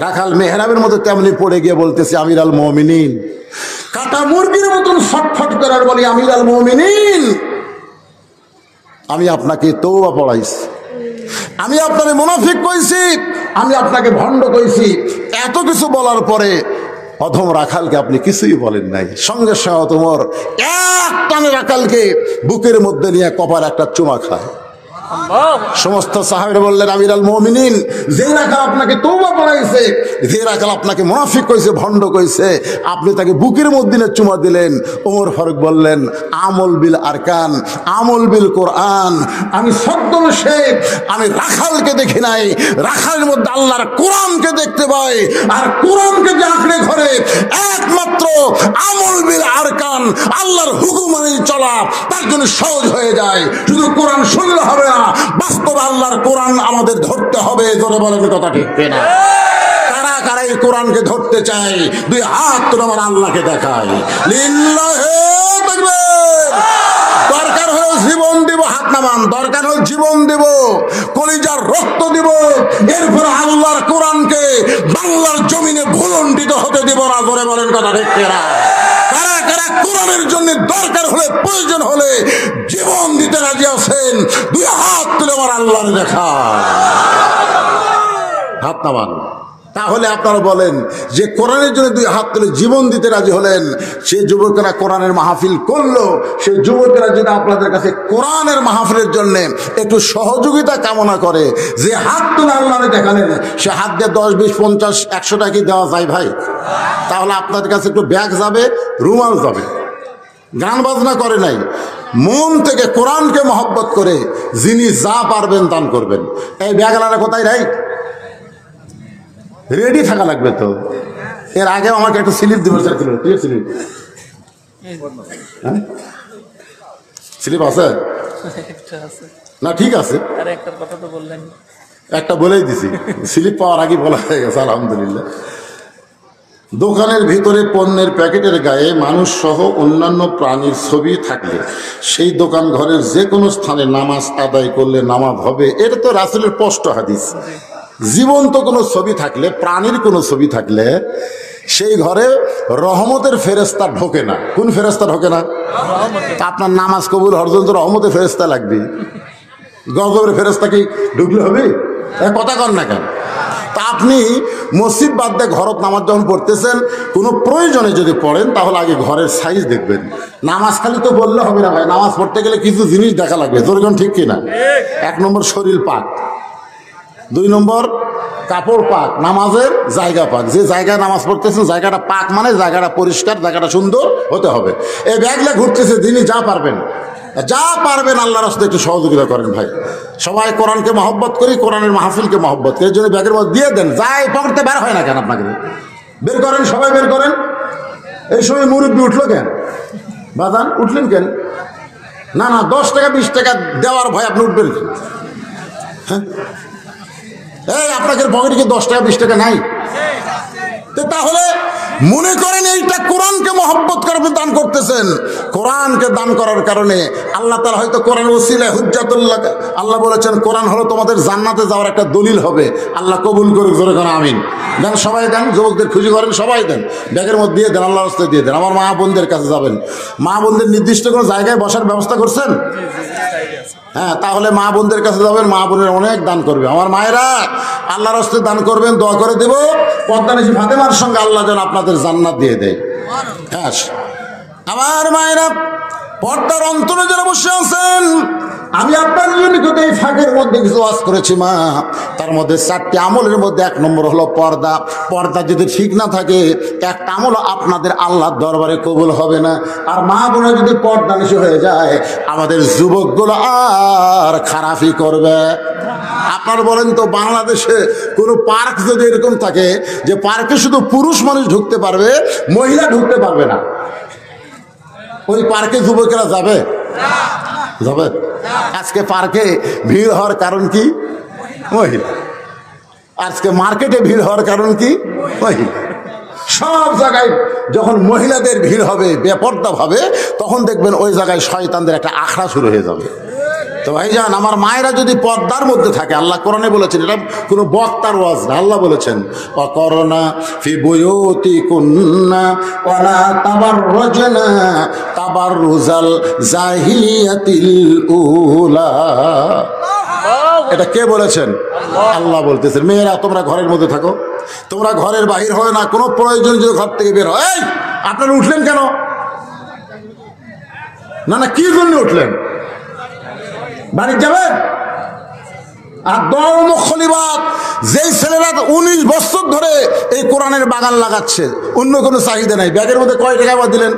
রাখাল মেহরাবের মতো তেমনি পড়ে গিয়ে বলতেছে, আমির আল মুমিনিন। কাটা মুরগির মতন ছটফট করার বলি, আমির আল মুমিনিন, আমি আপনাকে তওবা পড়াইছি, আমি আপনাকে মুনাফিক কইছি, আমি আপনাকে ভণ্ড কইছি। এত কিছু বলার পরে অধম রাখালকে আপনি কিছুই বলেন নাই। সঙ্গে সঙ্গে তোমার এক টানে রাখালকে বুকের মধ্যে নিয়ে কপাল একটা চুমা খায়। সমস্ত সাহাবীরা বললেন, আমির আল মুমিনিন, যে রাখাল আপনাকে তওবা পড়াইছে, যে রাখাল আপনাকে মুনাফিক কইছে, ভণ্ড কইছে, আপনি তাকে বুকের মধ্যে নিয়ে চুমা দিলেন। ওমর ফারুক বললেন, আমল বিল আরকান, আমল বিল কোরআন। আমি ছদ্মবেশে আমি রাখালকে দেখি নাই, রাখালের মধ্যে আল্লাহর কোরআনকে দেখতে পাই। আর কোরআনকে যে আঁকড়ে ধরে একমাত্র আমল বিল আরকান, আল্লাহর হুকুম মেনে চলা, তার জন্য সহজ হয়ে যায়। শুধু কোরআন শুনলে হবে না, বাস্তবে আল্লাহর কোরআন আমাদের ধরতে হবে। জোরে বলেন কথা ঠিক কিনা? কারা কারা এই কোরআনকে ধরতে চায়? দুই হাত তুলে আমার আল্লাহকে দেখায়। লিল্লাহি তাকবীর। দরকার হলে জীবন দিব, হাত নামান, দরকার হলে জীবন দিব, কলিজার রক্ত দিব, এরপর আল্লাহর কোরআনকে বাংলার জমিনে ভুলণ্ডিত হতে দিব না। জোরে বলেন কথা ঠিক কিনা? কারা কারা কোরআনের জন্য দরকার হলে, প্রয়োজন হলে জীবন দিতে রাজি আছেন? দুই হাত তুলে আমার আল্লাহর দেখা। হাত নামান। তাহলে আপনারা বলেন যে কোরআনের জন্য দুই হাত তুলে জীবন দিতে রাজি হলেন, সে যুবকেরা কোরআনের মাহফিল করলো, সেই যুবকেরা যদি আপনাদের কাছে কোরআনের মাহফিলের জন্য একটু সহযোগিতা কামনা করে, যে হাত তুলে আল্লাহরে দেখালেন, সে হাত দিয়ে 10, 20, 50, 100 টাকা কি দেওয়া যায় ভাই? তাহলে আপনাদের কাছে একটু ব্যাগ যাবে, রুমাল যাবে। গান বাজনা করে নাই, মন থেকে কোরআনকে মহব্বত করে যিনি যা পারবেন দান করবেন। এই ব্যাগলারা কোথায় রাই? রেডি থাকা লাগবে তো। এর আগে আমাকে একটা স্লিপ দিবে, স্লিপ স্লিপ আছে না? ঠিক আছে, একটা বলেই দিছি, স্লিপ পাওয়ার আগে বলা হয়ে গেছে, আলহামদুলিল্লাহ। দোকানের ভিতরে পণ্যের প্যাকেটের গায়ে মানুষ সহ অন্যান্য প্রাণীর ছবি থাকলে সেই দোকান ঘরের যে কোনো স্থানে নামাজ আদায় করলে নামাজ হবে। এটা তো রাসূলের স্পষ্ট হাদিস। জীবন্ত কোনো ছবি থাকলে, প্রাণীর কোনো ছবি থাকলে সেই ঘরে রহমতের ফেরেশতা ঢোকে না। কোন ফেরেশতা ঢোকে না? আপনার নামাজ কবুল হওয়ার জন্য রহমতের ফেরেশতা লাগবে। গজবের ফেরেশতা কি ঢুকলে হবে? কথা কন না কেন? তা আপনি মসজিদ বাদ দিয়ে ঘরত নামাজ যখন পড়তেছেন, কোনো প্রয়োজনে যদি পড়েন তাহলে আগে ঘরের সাইজ দেখবেন। নামাজ খালি তো বললে হবে না ভাই, নামাজ পড়তে গেলে কিছু জিনিস দেখা লাগবে। তোর ঠিক কিনা? 1 নম্বর শরীর পাক, 2 নম্বর কাপড় পাক, নামাজের জায়গা পাক। যে জায়গায় নামাজ পড়তেছেন জায়গাটা পাক, মানে জায়গাটা পরিষ্কার, জায়গাটা সুন্দর হতে হবে। এই ব্যাগলে ঘুরতেছে, যিনি যা পারবেন, যা পারবেন আল্লাহর রাস্তায় একটু সহযোগিতা করেন ভাই। সবাই কোরআনকে মহব্বত করি, কোরআনের মাহফিলকে মহব্বত করি, এর জন্য ব্যাগের মধ্যে দিয়ে দেন। যাই পকেটে বের হয় না কেন? আপনাকে বের করেন, সবাই বের করেন। এই সময় মুরব্বী উঠলো কেন? বাজান উঠলেন কেন? না না, 10 টাকা 20 টাকা দেওয়ার ভয় আপনি উঠবেন? হ্যাঁ, এই আপনাদের পকেটে কি 10 টাকা 20 টাকা নাই? তাহলে মনে করেন এইটা কোরআনকে মহব্বত করে আপনি দান করতেছেন। কোরআনকে দান করার কারণে আল্লাহ তাআলা হয়তো কোরআন ওসিলায় হুজ্জাতুল্লাহ, আল্লাহ বলেছেন কোরআন হলো তোমাদের জান্নাতে যাওয়ার একটা দলিল হবে। আল্লাহ কবুল করুক, জোরে কোন আমিন। দেন, সবাই দেন, যুবকদের খুশি করেন, সবাই দেন, ব্যাগের মধ্যে দিয়ে দেন, আল্লাহর রাস্তায় দিয়ে দেন। আমার মা বোনদের কাছে যাবেন, মা বোনদের নির্দিষ্ট কোনো জায়গায় বসার ব্যবস্থা করছেন? হ্যাঁ, তাহলে মা বোনদের কাছে যাবেন, মা বোনের অনেক দান করবে। আমার মায়েরা আল্লাহর রাস্তায় দান করবেন, দোয়া করে দেব পদ্মানিশি ফাতেমার সঙ্গে আল্লাহ যেন আপনাদের জান্নাত দিয়ে দেয়। হ্যাঁ, আমার মায়েরা পর্দার অন্তরে যারা বসে আছেন, আমি আপনার নিকটে এই ফাঁকের মধ্যে কিছু ওয়াজ করেছি মা, তার মধ্যে 4টি আমলের মধ্যে 1 নম্বর হলো পর্দা। পর্দা যদি ঠিক না থাকে একটা আমল আপনাদের আল্লাহর দরবারে কবুল হবে না। আর মা বোনের যদি পর্দা নিশি হয়ে যায়, আমাদের যুবকগুলো আর খারাপই করবে। আপনার বলেন তো, বাংলাদেশে কোনো পার্ক যদি এরকম থাকে যে পার্কে শুধু পুরুষ মানুষ ঢুকতে পারবে, মহিলা ঢুকতে পারবে না, ওই পার্কে যুবকেরা যাবে? যাবে? আজকে পার্কে ভিড় হওয়ার কারণ কি? মহিলা। আজকে মার্কেটে ভিড় হওয়ার কারণ কি? মহিলা। সব জায়গায় যখন মহিলাদের ভিড় হবে বেপর্দা ভাবে, তখন দেখবেন ওই জায়গায় শয়তানদের একটা আখড়া শুরু হয়ে যাবে। তো ভাইজান, আমার মায়েরা যদি পর্দার মধ্যে থাকে, আল্লাহ কোরআনে বলেছেন, এটা কোনো বক্তার ওয়াজ না, আল্লাহ বলেছেন অকরনা ফি বুয়ুতিকুন্না ওয়ালা তাবাররুজনা তাবাররুজাল জাহিলিয়াতিল উলা। এটা কে বলেছেন? আল্লাহ বলতেছেন, মেয়েরা তোমরা ঘরের মধ্যে থাকো, তোমরা ঘরের বাহির হয় না, কোনো প্রয়োজন যদি ঘর থেকে বের হয়। এই, আপনারা উঠলেন কেন? না না, কি জন্য উঠলেন? বাড়ি যাবেন? আর দরমখলিবাদ, যেই ছেলেরা 19 বছর ধরে এই কোরআনের বাগান লাগাচ্ছে, অন্য কোনো চাহিদা নাই, ব্যাগের মধ্যে কয় টাকা আবার দিলেন?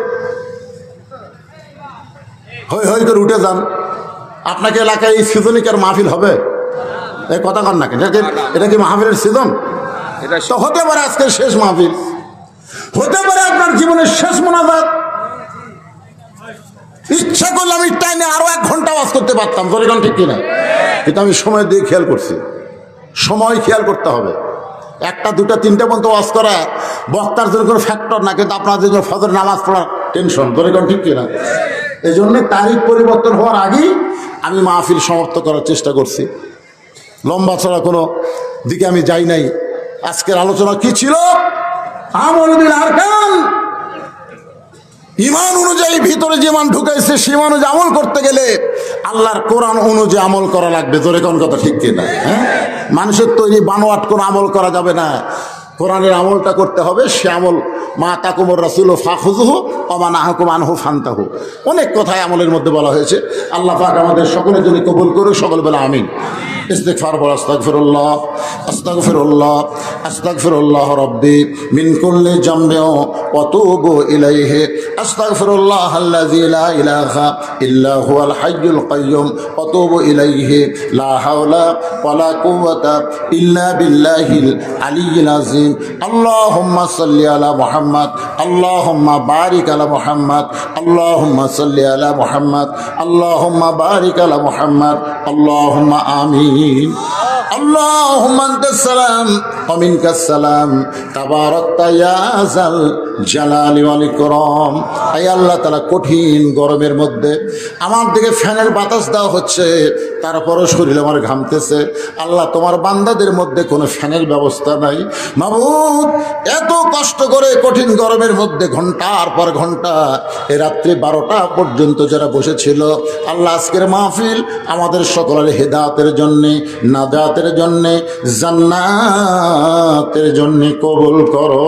হই হই করে উঠে যান। আপনাকে এলাকায় এই সিজনে কি আর মাহফিল হবে? এই কথা কন না কেন? এটা কি মাহফিলের সিজন? তো হতে পারে আজকের শেষ মাহফিল, হতে পারে আপনার জীবনের শেষ মোনাজাত। ইচ্ছা করলে আমি টাইমে আরো 1 ঘন্টা ওয়াজ করতে পারতাম, জরিগণ ঠিক কিনা? কিন্তু আমি সময় দিয়ে খেয়াল করছি, সময় খেয়াল করতে হবে। 1টা 2টা 3টা পর্যন্ত ওয়াজ করা বক্তার জন্য কোনো ফ্যাক্টর না, কিন্তু আপনাদের জন্য ফজর নামাজ পড়ার টেনশন, জরিগণ ঠিক কিনা? এই জন্য তারিখ পরিবর্তন হওয়ার আগেই আমি মাহফিল সমাপ্ত করার চেষ্টা করছি। লম্বা চড়া কোনো দিকে আমি যাই নাই। আজকের আলোচনা কি ছিল? আমল বিল আরকান, ইমান অনুযায়ী ভিতরে যে মান ঢুকাইছে সে মান অনুযায়ী আমল করতে গেলে আল্লাহর কোরআন অনুযায়ী আমল করা লাগবে। জোরে কোন কথা ঠিক কিনা? হ্যাঁ, মানুষের তৈরি বানোয়াট কোনো আমল করা যাবে না, কোরআনের আমলটা করতে হবে। সে আমল মা তাকুমুর রাসূলু ফাখুযুহু ওয়া মা নাহাকুম আনহু ফান্তাহু, অনেক কথাই আমলের মধ্যে বলা হয়েছে। আল্লাহ পাক আমাদের সকলের জন্য কবুল করুক, সকল বলে আমিন। ইস্তিগফার বল, আস্তাগফিরুল্লাহ আস্তাগফিরুল্লাহ আস্তাগফিরুল্লাহ রাব্বি মিন কুল্লি জামবি ওয়া তুবু ইলাইহি আস্তাগফিরুল্লাহ আল্লাযী লা ইলাহা ইল্লা হুয়াল হাইয়ুল কাইয়্যুম ওয়া তুবু ইলাইহি লা হাওলা ওয়া লা কুওয়াতা ইল্লা বিল্লাহিল আলিয়্যিল আযীম। আল্লাহুম্মা সাল্লি আলা মুহাম্মাদ, আল্লাহুম্মা বারিক আলা মুহাম্মাদ, আল্লাহুম্মা সাল্লি আলা মুহাম্মাদ, আল্লাহুম্মা বারিক আলা মুহাম্মাদ, আল্লাহুম্মা আমিন। আল্লাহুম্মা আনতাস সালাম ওয়া মিনকাস সালাম তাবারাকতা ইয়া যাল জালালি ওয়াল ইকরাম। আয় আল্লাহ তাআলা, কঠিন গরমের মধ্যে আমার দিকে ফ্যানের বাতাস দেওয়া হচ্ছে, তারপরও শরীর আমার ঘামতেছে। আল্লাহ, তোমার বান্দাদের মধ্যে কোনো ফ্যানের ব্যবস্থা নাই। মাবুদ, এত কষ্ট করে কঠিন গরমের মধ্যে ঘন্টার পর ঘন্টা এ রাত্রি 12টা পর্যন্ত যারা বসেছিল, আল্লাহ আজকের মাহফিল আমাদের সকলের হেদায়েতের জন্যে, নাজাতের জন্যে, জান্নাতের জন্যে কবুল করো।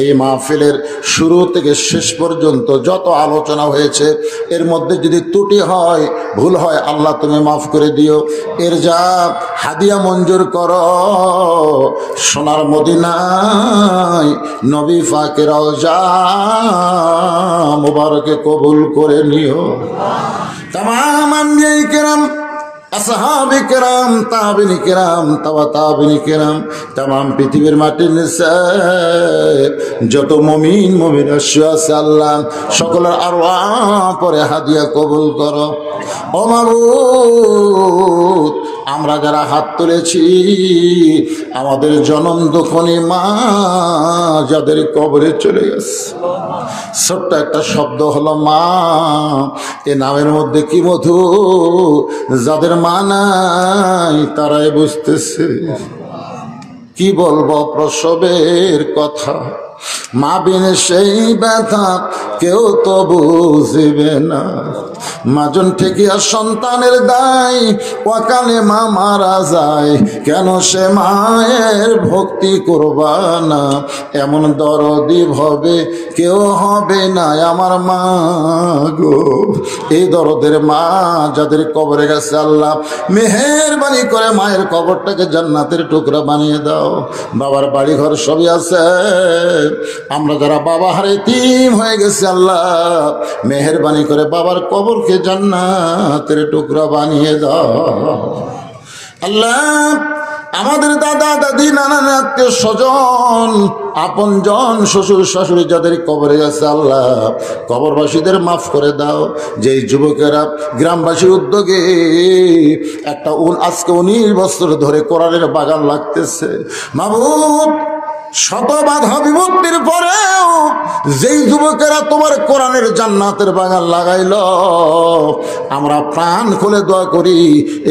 এই মাহফিলের শুরু থেকে শেষ পর্যন্ত যত আলোচনা হয়েছে এর মধ্যে যদি ত্রুটি হয়, ভুল হয়, আল্লাহ তুমি মাফ করে দিও। এর যা হাদিয়া মঞ্জুর করো, সোনার মদিনায় নবী পাকের রওজা মুবারকে কবুল করে নিও। তামাম আম্বিয়ায়ে কেরাম, আসহাবে কেরাম, তাবিনী কেরাম, তাবিনী কেরাম, তামাম পৃথিবীর মাটির নিচে যত মুমিন মুমিনা আছে আল্লাহ সকলের আরওয়াহ পরে হাদিয়া কবুল করো। ও মাবুদ, আমরা যারা হাত তুলেছি আমাদের জনম দুঃখনী মা যাদের কবরে চলে গেছে, ছোট্ট একটা শব্দ হলো মা। এ নামের মধ্যে কি মধু, যাদের মা নাই তারাই বুঝতেছে। কি বলবো প্রসবের কথা, মা বিনে সেই ব্যথা কেউ তো বুঝবে না। মাজন ঠেকিয়া সন্তানের দায়, অকালে মা মারা যায়, কেন সে মায়ের ভক্তি করবা না? এমন দরদি হবে কেউ হবে না আমার মা গো। এই দরদের মা যাদের কবরে গেছে, আল্লাহ মেহেরবানি করে মায়ের কবরটাকে জান্নাতের টুকরা বানিয়ে দাও। বাবার বাড়ি ঘর সবই আছে, আমরা যারা বাবা হারে এতিম হয়ে গেছে, আল্লাহ মেহেরবানি করে বাবার কবরকে জান্নাতের টুকরা বানিয়ে দাও। আল্লাহ আমাদের দাদা দাদি নানা আত্মীয় স্বজন আপন জন শ্বশুর শাশুড়ি যাদের কবরে আছে, আল্লাহ কবরবাসীদের মাফ করে দাও। যেই যুবকেরা গ্রামবাসীর উদ্যোগে একটা আজকে 19 বছর ধরে কোরআনের বাগান লাগতেছে, মাবুদ শত বাধা বিভক্তির পরেও যেই যুবকেরা তোমার কোরআনের জান্নাতের বাগান লাগাইল, আমরা প্রাণ খুলে দোয়া করি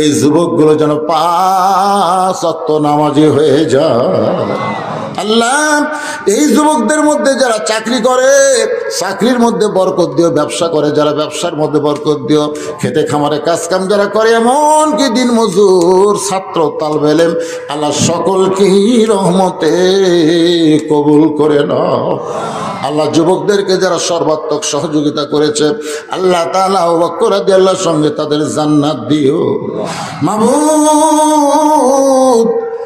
এই যুবকগুলো যেন 5 ওয়াক্ত নামাজি হয়ে যায়। আল্লাহ এই যুবকদের মধ্যে যারা চাকরি করে চাকরির মধ্যে বরকত দিও, ব্যবসা করে যারা ব্যবসার মধ্যে বরকত দিও, খেতে খামারে কাজ কাম যারা করে, এমনকি দিন মজুর ছাত্র তালবে ইলম, আল্লাহ সকলকে রহমতে কবুল করে নাও। আল্লাহ যুবকদেরকে যারা সর্বাত্মক সহযোগিতা করেছে, আল্লাহ তাআলা আবু বকর রাদিয়াল্লাহু সঙ্গে তাদের জান্নাত দিও। মাবুদ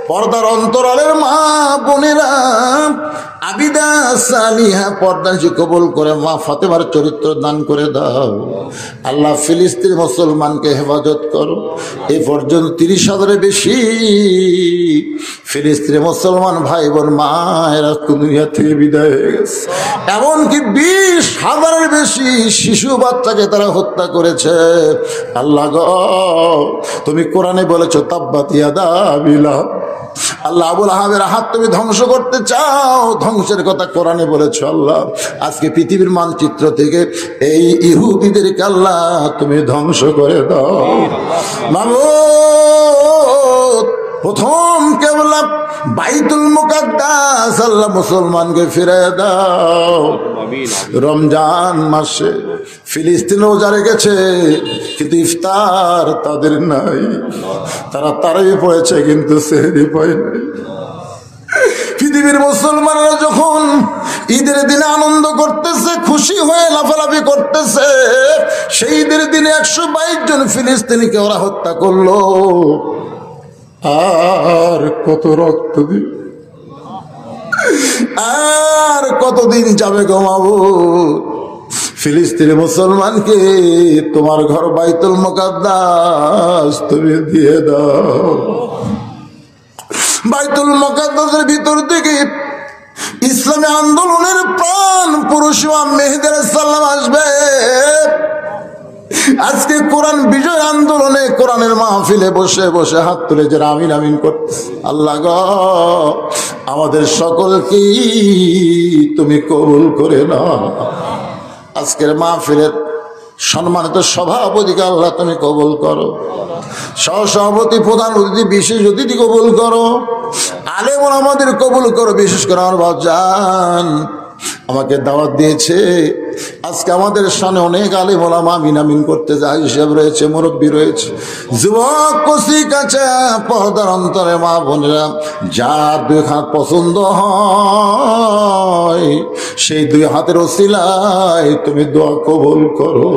পর্দার অন্তরালের মা বোনেরা আবিদা সালিহা পর্দাকে কবুল করে মা ফাতেমার চরিত্র দান করে দাও। আল্লাহ ফিলিস্তিন মুসলমানকে হেফাজত করো। এই পর্যন্ত 30,000-এর বেশি ফিলিস্তিনি মুসলমান ভাই বোন মায়েরা দুনিয়া থেকে বিদায় হয়ে গেছে, এমনকি 20,000-এর বেশি শিশু বাচ্চাকে তারা হত্যা করেছে। আল্লাহ গো তুমি কোরআনে বলেছো তাব্বাত ইয়াদা আবি লাহাব, আল্লাহ আবুল আহাবের হাত তুমি ধ্বংস করতে চাও, ধ্বংসের কথা কোরআনে বলেছো। আল্লাহ আজকে পৃথিবীর মানচিত্র থেকে এই ইহুদিদেরকে আল্লাহ তুমি ধ্বংস করে দাও। মাবুদ প্রথম কেবল বাইতুল মুকাদ্দাস আল্লাহ মুসলমানকে ফিরে দাও। রমজান মাসে ফিলিস্তিন রোজা রেখেছে কিন্তু ইফতার তাদের নাই, তারা তারাই পড়েছে কিন্তু সেহরি পায় নাই। পৃথিবীর মুসলমানরা যখন ঈদের দিনে আনন্দ করতেছে, খুশি হয়ে লাফালাফি করতেছে, সেই ঈদের দিনে 122 জন ফিলিস্তিনিকে ওরা হত্যা করলো। আর কত রক্ত দিন, আর কতদিন যাবে গো মাবুদ? ফিলিস্তিনি মুসলমানকে তোমার ঘর বাইতুল মুকাদ্দাস তুমি দিয়ে দাও। বাইতুল মুকাদ্দাসের ভিতর থেকে ইসলামী আন্দোলনের প্রাণ পুরুষ ইমাম মেহেদী আলাইহিস সালাম আসবে। আজকে কোরআন বিজয় আন্দোলনে কোরআনের মাহফিলে বসে বসে হাত তুলে যারা আমিন আমিন করতেছে, আল্লাহ গো আমাদের সকলকে তুমি কবুল করে নাও। আজকের মাহফিলের সম্মানিত সভাপতিকে আল্লাহ তুমি কবুল করো, সহসভাপতি প্রধান অতিথি বিশেষ অতিথি কবুল করো, আলেম আমাদের কবুল করো। বিশেষ করে আমার বাপজান আমাকে দাওয়াত দিয়েছে, আজকে আমাদের সামনে অনেক আলেম ওলামা আমিন আমিন করতে যায়, হিসাব রয়েছে, মুরব্বী রয়েছে, যুবক কচি কাঁচা পর্দার অন্তরে মা বোনেরা যার 2 হাত পছন্দ হয় সেই 2 হাতের ওসিলায় তুমি দোয়া কবুল করো।